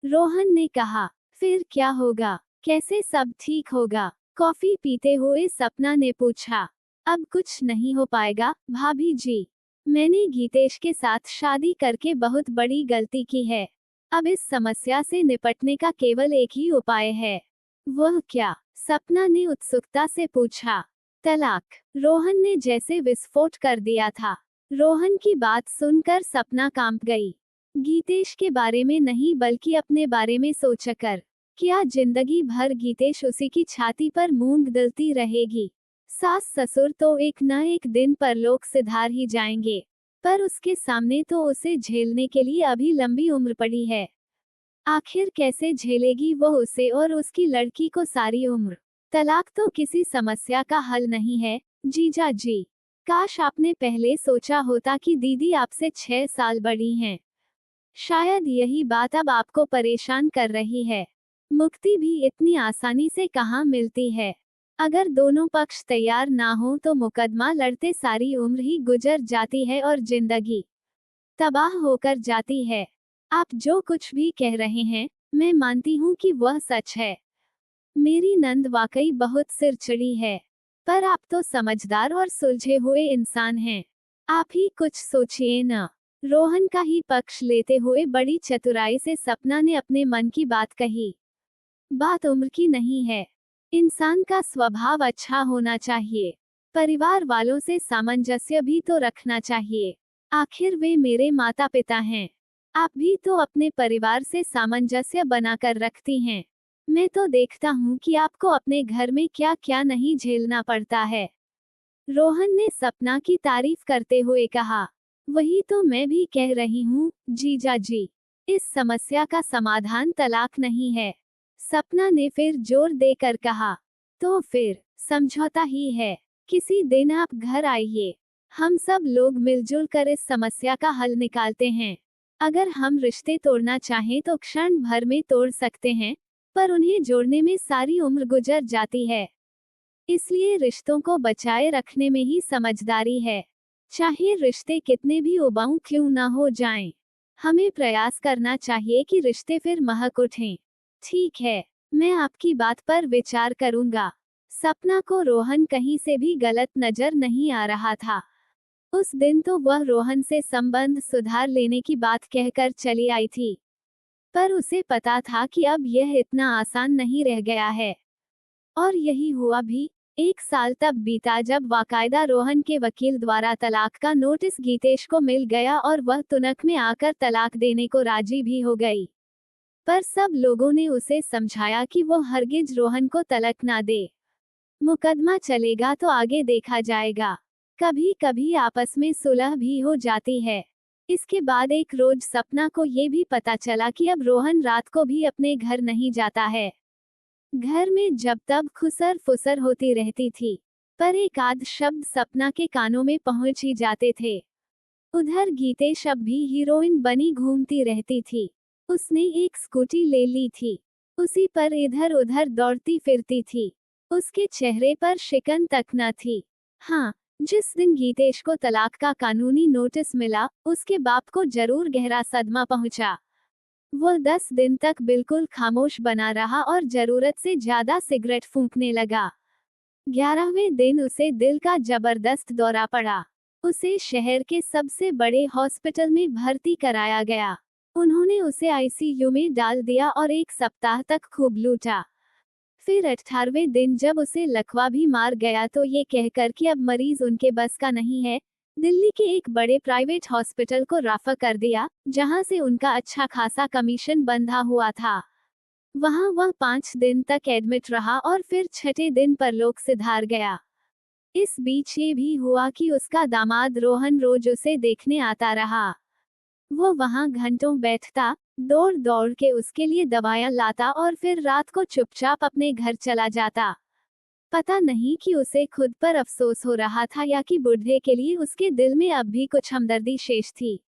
रोहन ने कहा, फिर क्या होगा? कैसे सब ठीक होगा? कॉफी पीते हुए सपना ने पूछा। अब कुछ नहीं हो पाएगा भाभी जी। मैंने गीतेश के साथ शादी करके बहुत बड़ी गलती की है। अब इस समस्या से निपटने का केवल एक ही उपाय है। वह क्या? सपना ने उत्सुकता से पूछा। तलाक। रोहन ने जैसे विस्फोट कर दिया था। रोहन की बात सुनकर सपना कांप गई। गीतेश के बारे में नहीं बल्कि अपने बारे में सोचकर। क्या जिंदगी भर गीतेश उसी की छाती पर मूंग दलती रहेगी? सास ससुर तो एक न एक दिन परलोक सिधार ही जाएंगे, पर उसके सामने तो उसे झेलने के लिए अभी लंबी उम्र पड़ी है। आखिर कैसे झेलेगी वह उसे और उसकी लड़की को सारी उम्र? तलाक तो किसी समस्या का हल नहीं है जीजा जी। काश आपने पहले सोचा होता कि दीदी आपसे 6 साल बड़ी हैं। शायद यही बात अब आपको परेशान कर रही है। मुक्ति भी इतनी आसानी से कहाँ मिलती है। अगर दोनों पक्ष तैयार ना हो तो मुकदमा लड़ते सारी उम्र ही गुजर जाती है और जिंदगी तबाह होकर जाती है। आप जो कुछ भी कह रहे हैं, मैं मानती हूँ कि वह सच है। मेरी नंद वाकई बहुत सिरचिड़ी है, पर आप तो समझदार और सुलझे हुए इंसान हैं। आप ही कुछ सोचिए न। रोहन का ही पक्ष लेते हुए बड़ी चतुराई से सपना ने अपने मन की बात कही। बात उम्र की नहीं है। इंसान का स्वभाव अच्छा होना चाहिए। परिवार वालों से सामंजस्य भी तो रखना चाहिए। आखिर वे मेरे माता पिता हैं। आप भी तो अपने परिवार से सामंजस्य बनाकर रखती हैं। मैं तो देखता हूँ कि आपको अपने घर में क्या क्या नहीं झेलना पड़ता है। रोहन ने सपना की तारीफ करते हुए कहा। वही तो मैं भी कह रही हूँ जीजा जी। इस समस्या का समाधान तलाक नहीं है। सपना ने फिर जोर देकर कहा। तो फिर समझौता ही है। किसी दिन आप घर आइए, हम सब लोग मिलजुल कर इस समस्या का हल निकालते हैं। अगर हम रिश्ते तोड़ना चाहें तो क्षण भर में तोड़ सकते हैं, पर उन्हें जोड़ने में सारी उम्र गुजर जाती है। इसलिए रिश्तों को बचाए रखने में ही समझदारी है। चाहे रिश्ते कितने भी उबाऊ क्यों ना हो जाएं, हमें प्रयास करना चाहिए कि रिश्ते फिर महक उठें। ठीक है, मैं आपकी बात पर विचार करूंगा। सपना को रोहन कहीं से भी गलत नजर नहीं आ रहा था। उस दिन तो वह रोहन से संबंध सुधार लेने की बात कहकर चली आई थी, पर उसे पता था कि अब यह इतना आसान नहीं रह गया है। और यही हुआ भी। 1 साल तब बीता जब बाकायदा रोहन के वकील द्वारा तलाक का नोटिस गीतेश को मिल गया और वह तुनक में आकर तलाक देने को राजी भी हो गई। पर सब लोगों ने उसे समझाया कि वो हरगिज रोहन को तलाक ना दे। मुकदमा चलेगा तो आगे देखा जाएगा। कभी कभी आपस में सुलह भी हो जाती है। इसके बाद एक रोज सपना को ये भी पता चला कि अब रोहन रात को भी अपने घर नहीं जाता है। घर में जब तब खुसर फुसर होती रहती थी, पर एक आध शब्द सपना के कानों में पहुंच ही जाते थे। उधर गीतेश अब भी हीरोइन बनी घूमती रहती थी। उसने एक स्कूटी ले ली थी, उसी पर इधर उधर दौड़ती फिरती थी। उसके चेहरे पर शिकन तक न थी। हाँ, जिस दिन गीतेश को तलाक का कानूनी नोटिस मिला, उसके बाप को जरूर गहरा सदमा पहुंचा। वह 10 दिन तक बिल्कुल खामोश बना रहा और जरूरत से ज्यादा सिगरेट फूंकने लगा। 11वें दिन उसे दिल का जबरदस्त दौरा पड़ा। उसे शहर के सबसे बड़े हॉस्पिटल में भर्ती कराया गया। उन्होंने उसे आईसीयू में डाल दिया और 1 सप्ताह तक खूब लूटा। फिर 18वें दिन जब उसे लकवा भी मार गया तो ये कहकर कि अब मरीज उनके बस का नहीं है, दिल्ली के एक बड़े प्राइवेट हॉस्पिटल को रेफर कर दिया, जहां से उनका अच्छा खासा कमीशन बंधा हुआ था। वहां वह 5 दिन तक एडमिट रहा और फिर 6ठे दिन परलोक सिधार गया। इस बीच ये भी हुआ कि उसका दामाद रोहन रोज उसे देखने आता रहा। वो वहां घंटों बैठता, दौड़ दौड़ के उसके लिए दवाएं लाता और फिर रात को चुपचाप अपने घर चला जाता। पता नहीं कि उसे खुद पर अफसोस हो रहा था या कि बूढ़े के लिए उसके दिल में अब भी कुछ हमदर्दी शेष थी।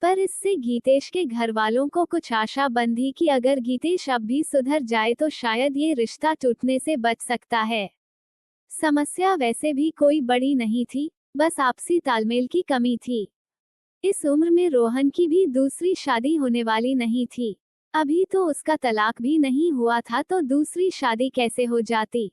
पर इससे गीतेश के घर वालों को कुछ आशा बंधी कि अगर गीतेश अब भी सुधर जाए तो शायद ये रिश्ता टूटने से बच सकता है। समस्या वैसे भी कोई बड़ी नहीं थी, बस आपसी तालमेल की कमी थी। इस उम्र में रोहन की भी दूसरी शादी होने वाली नहीं थी। अभी तो उसका तलाक भी नहीं हुआ था तो दूसरी शादी कैसे हो जाती।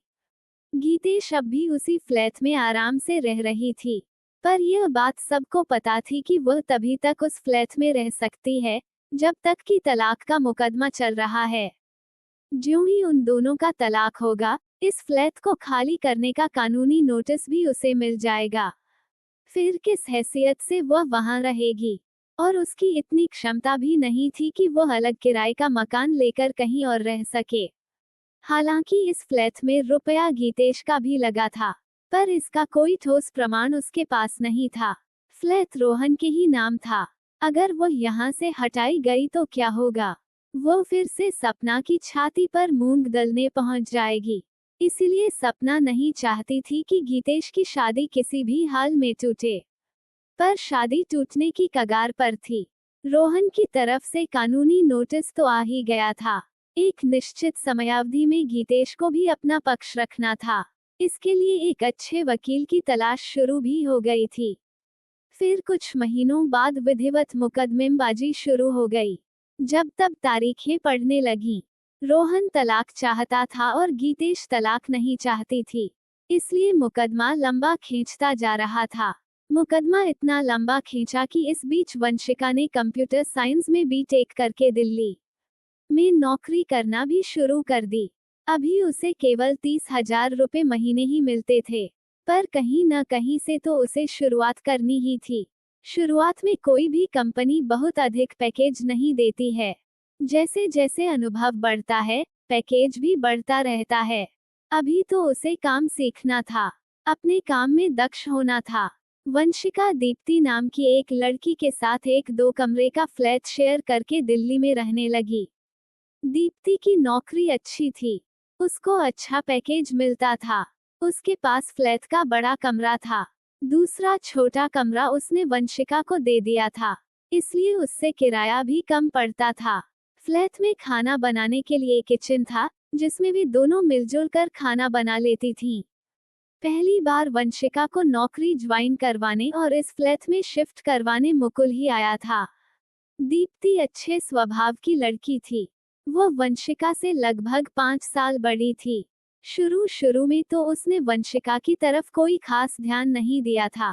गीतेश अब भी उसी फ्लैट में आराम से रह रही थी, पर यह बात सबको पता थी कि वह तभी तक उस फ्लैट में रह सकती है जब तक कि तलाक का मुकदमा चल रहा है। ज्यों ही उन दोनों का तलाक होगा, इस फ्लैट को खाली करने का कानूनी नोटिस भी उसे मिल जाएगा। फिर किस हैसियत से वह वहां रहेगी। और उसकी इतनी क्षमता भी नहीं थी कि वह अलग किराए का मकान लेकर कहीं और रह सके। हालांकि इस फ्लैट में रुपया गीतेश का भी लगा था, पर इसका कोई ठोस प्रमाण उसके पास नहीं था। फ्लैट रोहन के ही नाम था। अगर वो यहाँ से हटाई गई तो क्या होगा। वो फिर से सपना की छाती पर मूंग दलने पहुंच जाएगी। इसीलिए सपना नहीं चाहती थी कि गीतेश की शादी किसी भी हाल में टूटे। पर शादी टूटने की कगार पर थी। रोहन की तरफ से कानूनी नोटिस तो आ ही गया था। एक निश्चित समयावधि में गीतेश को भी अपना पक्ष रखना था। इसके लिए एक अच्छे वकील की तलाश शुरू भी हो गई थी। फिर कुछ महीनों बाद विधिवत मुकदमेबाजी शुरू हो गई। जब तब तारीखें पड़ने लगीं। रोहन तलाक चाहता था और गीतेश तलाक नहीं चाहती थी, इसलिए मुकदमा लंबा खींचता जा रहा था। मुकदमा इतना लंबा खींचा कि इस बीच वंशिका ने कंप्यूटर साइंस में बीटेक करके दिल्ली में नौकरी करना भी शुरू कर दी। अभी उसे केवल 30,000 रुपए महीने ही मिलते थे, पर कहीं न कहीं से तो उसे शुरुआत करनी ही थी। शुरुआत में कोई भी कंपनी बहुत अधिक पैकेज नहीं देती है। जैसे जैसे अनुभव बढ़ता है, पैकेज भी बढ़ता रहता है। अभी तो उसे काम सीखना था, अपने काम में दक्ष होना था। वंशिका दीप्ति नाम की एक लड़की के साथ एक 2 कमरे का फ्लैट शेयर करके दिल्ली में रहने लगी। दीप्ति की नौकरी अच्छी थी, उसको अच्छा पैकेज मिलता था। उसके पास फ्लैट का बड़ा कमरा था, दूसरा छोटा कमरा उसने वंशिका को दे दिया था, इसलिए उससे किराया भी कम पड़ता था। फ्लैट में खाना बनाने के लिए किचन था, जिसमें भी दोनों मिलजुल कर खाना बना लेती थीं। पहली बार वंशिका को नौकरी ज्वाइन करवाने और इस फ्लैट में शिफ्ट करवाने मुकुल ही आया था। दीप्ति अच्छे स्वभाव की लड़की थी। वो वंशिका से लगभग 5 साल बड़ी थी। शुरू शुरू में तो उसने वंशिका की तरफ कोई खास ध्यान नहीं दिया था,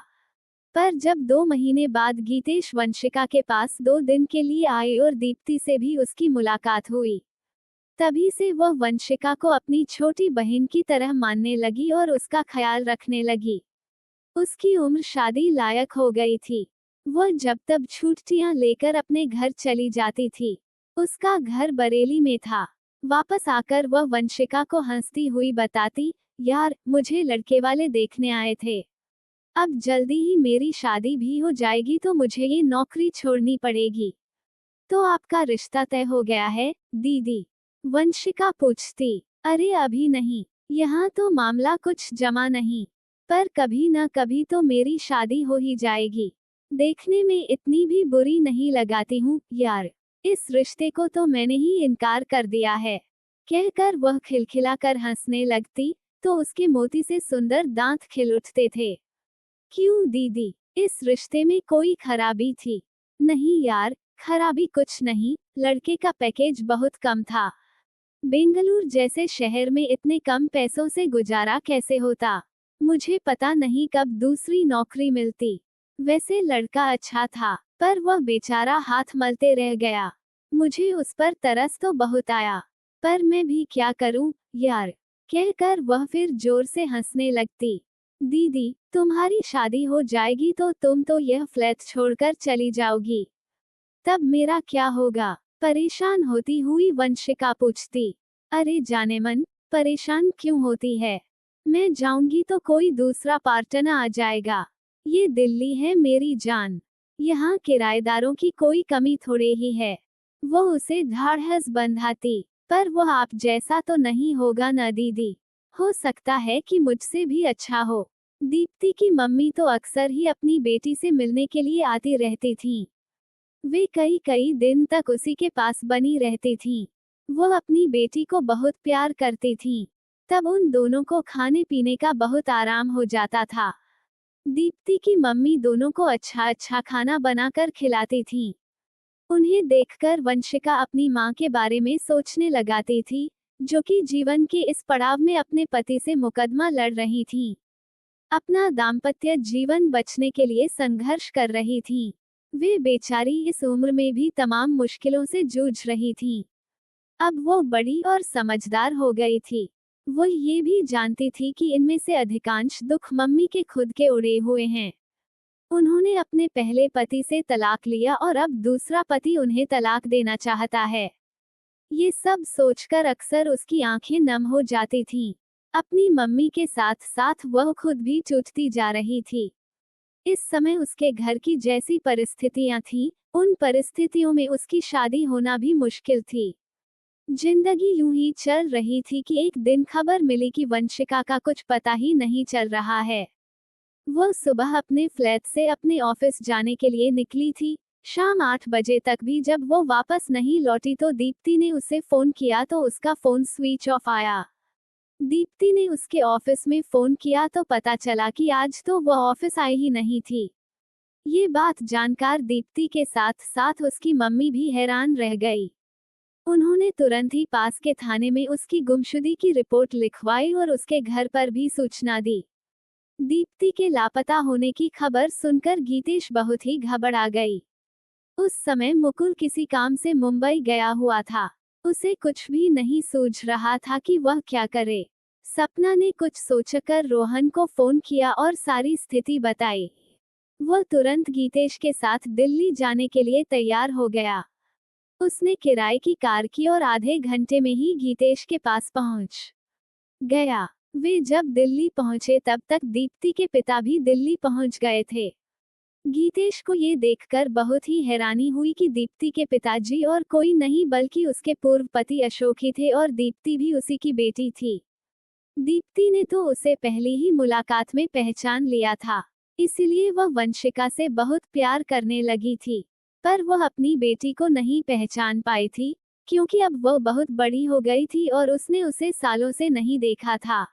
पर जब 2 महीने बाद गीतेश वंशिका के पास 2 दिन के लिए आए और दीप्ति से भी उसकी मुलाकात हुई, तभी से वह वंशिका को अपनी छोटी बहन की तरह मानने लगी और उसका ख्याल रखने लगी। उसकी उम्र शादी लायक हो गई थी। वह जब तब छुट्टियां लेकर अपने घर चली जाती थी। उसका घर बरेली में था। वापस आकर वह वंशिका को हंसती हुई बताती, यार, मुझे लड़के वाले देखने आए थे। अब जल्दी ही मेरी शादी भी हो जाएगी तो मुझे ये नौकरी छोड़नी पड़ेगी। तो आपका रिश्ता तय हो गया है, दीदी? वंशिका पूछती। अरे अभी नहीं, यहाँ तो मामला कुछ जमा नहीं, पर कभी न कभी तो मेरी शादी हो ही जाएगी। देखने में इतनी भी बुरी नहीं लगाती हूँ, यार। इस रिश्ते को तो मैंने ही इनकार कर दिया है। कहकर वह खिलखिलाकर हंसने लगती, तो उसके मोती से सुंदर दांत खिल उठते थे। क्यों दीदी, इस रिश्ते में कोई खराबी थी? नहीं यार, खराबी कुछ नहीं, लड़के का पैकेज बहुत कम था। बेंगलुरु जैसे शहर में इतने कम पैसों से गुजारा कैसे होता? मुझे पता नहीं कब दूसरी नौकरी मिलती। वैसे लड़का अच्छा था, पर वह बेचारा हाथ मलते रह गया। मुझे उस पर तरस तो बहुत आया, पर मैं भी क्या करूं, यार। कहकर वह फिर जोर से हंसने लगती। दीदी, तुम्हारी शादी हो जाएगी तो तुम तो यह फ्लैट छोड़कर चली जाओगी। तब मेरा क्या होगा? परेशान होती हुई वंशिका पूछती। अरे जाने मन, परेशान क्यों होती है? मैं जाऊंगी तो कोई दूसरा पार्टनर आ जाएगा। ये दिल्ली है मेरी जान। यहाँ किराएदारों की कोई कमी थोड़े ही है। वो उसे ढाढ़स बंधाती। पर वो आप जैसा तो नहीं होगा न दीदी। हो सकता है कि मुझसे भी अच्छा हो। दीप्ति की मम्मी तो अक्सर ही अपनी बेटी से मिलने के लिए आती रहती थीं। वे कई कई दिन तक उसी के पास बनी रहती थीं। वो अपनी बेटी को बहुत प्यार करती थीं। तब उन दोनों को खाने पीने का बहुत आराम हो जाता था। दीप्ति की मम्मी दोनों को अच्छा अच्छा खाना बनाकर खिलाती थीं। उन्हें देखकर वंशिका अपनी मां के बारे में सोचने लगाती थी, जो कि जीवन के इस पड़ाव में अपने पति से मुकदमा लड़ रही थीं। अपना दाम्पत्य जीवन बचने के लिए संघर्ष कर रही थीं। वे बेचारी इस उम्र में भी तमाम मुश्किलों से जूझ रही थीं। अब वो बड़ी और समझदार हो गई थी। वो ये भी जानती थी कि इनमें से अधिकांश दुख मम्मी के खुद के उड़े हुए हैं। उन्होंने अपने पहले पति से तलाक लिया और अब दूसरा पति उन्हें तलाक देना चाहता है। ये सब सोचकर अक्सर उसकी आंखें नम हो जाती थीं। अपनी मम्मी के साथ साथ वह खुद भी टूटती जा रही थी। इस समय उसके घर की जैसी परिस्थितियां थीं, उन परिस्थितियों में उसकी शादी होना भी मुश्किल थी। जिंदगी यूं ही चल रही थी कि एक दिन खबर मिली कि वंशिका का कुछ पता ही नहीं चल रहा है। वह सुबह अपने फ्लैट से अपने ऑफिस जाने के लिए निकली थी। शाम 8 बजे तक भी जब वो वापस नहीं लौटी तो दीप्ति ने उसे फोन किया तो उसका फोन स्विच ऑफ आया। दीप्ति ने उसके ऑफिस में फोन किया तो पता चला कि आज तो वह ऑफिस आई ही नहीं थी। ये बात जानकर दीप्ति के साथ साथ उसकी मम्मी भी हैरान रह गई। उन्होंने तुरंत ही पास के थाने में उसकी गुमशुदगी की रिपोर्ट लिखवाई और उसके घर पर भी सूचना दी। दीप्ति के लापता होने की खबर सुनकर गीतेश बहुत ही घबरा गई। उस समय मुकुल किसी काम से मुंबई गया हुआ था। उसे कुछ भी नहीं सूझ रहा था कि वह क्या करे। सपना ने कुछ सोचकर रोहन को फोन किया और सारी स्थिति बताई। वह तुरंत गीतेश के साथ दिल्ली जाने के लिए तैयार हो गया। उसने किराए की कार की और आधे घंटे में ही गीतेश के पास पहुंच गया। वे जब दिल्ली पहुंचे तब तक दीप्ति के पिता भी दिल्ली पहुंच गए थे। गीतेश को ये देखकर बहुत ही हैरानी हुई कि दीप्ति के पिताजी और कोई नहीं बल्कि उसके पूर्व पति अशोक ही थे और दीप्ति भी उसी की बेटी थी। दीप्ति ने तो उसे पहली ही मुलाकात में पहचान लिया था, इसलिए वह वंशिका से बहुत प्यार करने लगी थी। पर वह अपनी बेटी को नहीं पहचान पाई थी, क्योंकि अब वह बहुत बड़ी हो गई थी और उसने उसे सालों से नहीं देखा था।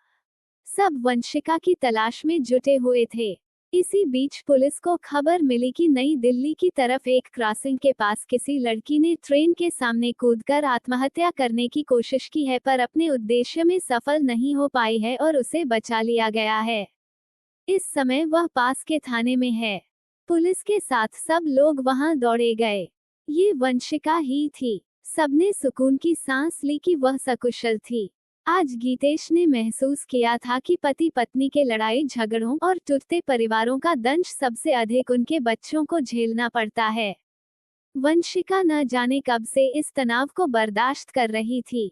सब वंशिका की तलाश में जुटे हुए थे। इसी बीच पुलिस को खबर मिली कि नई दिल्ली की तरफ एक क्रॉसिंग के पास किसी लड़की ने ट्रेन के सामने कूदकर आत्महत्या करने की कोशिश की है, पर अपने उद्देश्य में सफल नहीं हो पाई है और उसे बचा लिया गया है। इस समय वह पास के थाने में है। पुलिस के साथ सब लोग वहां दौड़े गए। ये वंशिका ही थी। सबने सुकून की सांस ली कि वह सकुशल थी। आज गीतेश ने महसूस किया था कि पति पत्नी के लड़ाई झगड़ों और टूटते परिवारों का दंश सबसे अधिक उनके बच्चों को झेलना पड़ता है। वंशिका न जाने कब से इस तनाव को बर्दाश्त कर रही थी।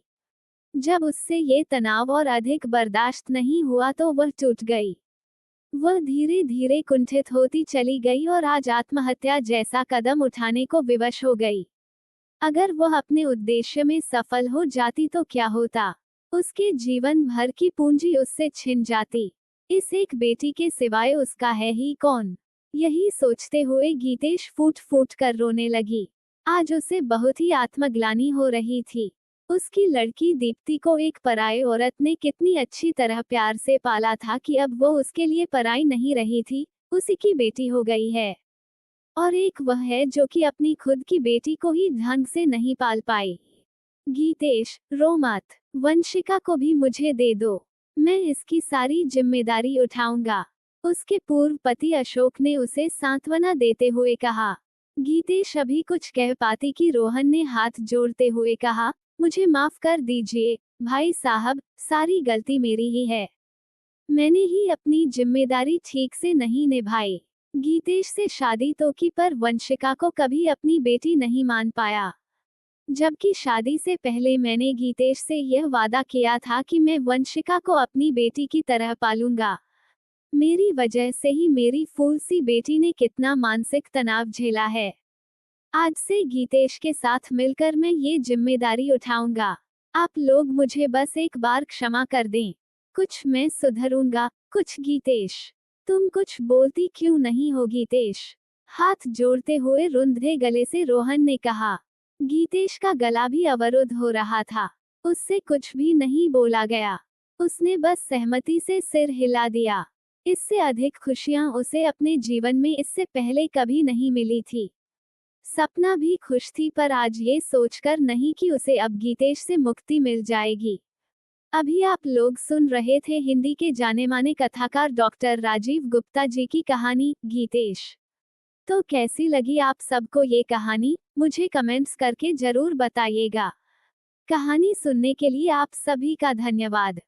जब उससे ये तनाव और अधिक बर्दाश्त नहीं हुआ तो वह टूट गई। वह धीरे धीरे कुंठित होती चली गई और आज आत्महत्या जैसा कदम उठाने को विवश हो गई। अगर वह अपने उद्देश्य में सफल हो जाती तो क्या होता? उसके जीवन भर की पूंजी उससे छिन जाती। इस एक बेटी के सिवाय उसका है ही कौन? यही सोचते हुए गीतेश फूट फूट कर रोने लगी। आज उसे बहुत ही आत्मग्लानि हो रही थी। उसकी लड़की दीप्ति को एक पराई औरत ने कितनी अच्छी तरह प्यार से पाला था कि अब वो उसके लिए पराई नहीं रही थी, उसी की बेटी हो गई है। और एक वह है जो कि अपनी खुद की बेटी को ही ढंग से नहीं पाल पाई। गीतेश, रो मत। वंशिका को भी मुझे दे दो। मैं इसकी सारी जिम्मेदारी उठाऊंगा। उसके पूर्व पति अशोक ने उसे सांत्वना देते हुए कहा। गीतेश अभी कुछ कह पाती कि रोहन ने हाथ जोड़ते हुए कहा, मुझे माफ कर दीजिए भाई साहब, सारी गलती मेरी ही है। मैंने ही अपनी जिम्मेदारी ठीक से नहीं निभाई। गीतेश से शादी तो की पर वंशिका को कभी अपनी बेटी नहीं मान पाया। जबकि शादी से पहले मैंने गीतेश से यह वादा किया था कि मैं वंशिका को अपनी बेटी की तरह पालूंगा। मेरी वजह से ही मेरी फूल सी बेटी ने कितना मानसिक तनाव झेला है। आज से गीतेश के साथ मिलकर मैं ये जिम्मेदारी उठाऊंगा। आप लोग मुझे बस एक बार क्षमा कर दें। कुछ मैं सुधरूंगा, कुछ गीतेश। तुम कुछ बोलती क्यों नहीं हो गीतेश? हाथ जोड़ते हुए रुंधे गले से रोहन ने कहा। गीतेश का गला भी अवरुद्ध हो रहा था। उससे कुछ भी नहीं बोला गया। उसने बस सहमति से सिर हिला दिया। इससे अधिक खुशियां उसे अपने जीवन में इससे पहले कभी नहीं मिली थी। सपना भी खुश थी, पर आज ये सोचकर नहीं कि उसे अब गीतेश से मुक्ति मिल जाएगी। अभी आप लोग सुन रहे थे हिंदी के जाने माने कथाकार डॉक्टर राजीव गुप्ता जी की कहानी गीतेश। तो कैसी लगी आप सबको ये कहानी? मुझे कमेंट्स करके जरूर बताइएगा। कहानी सुनने के लिए आप सभी का धन्यवाद।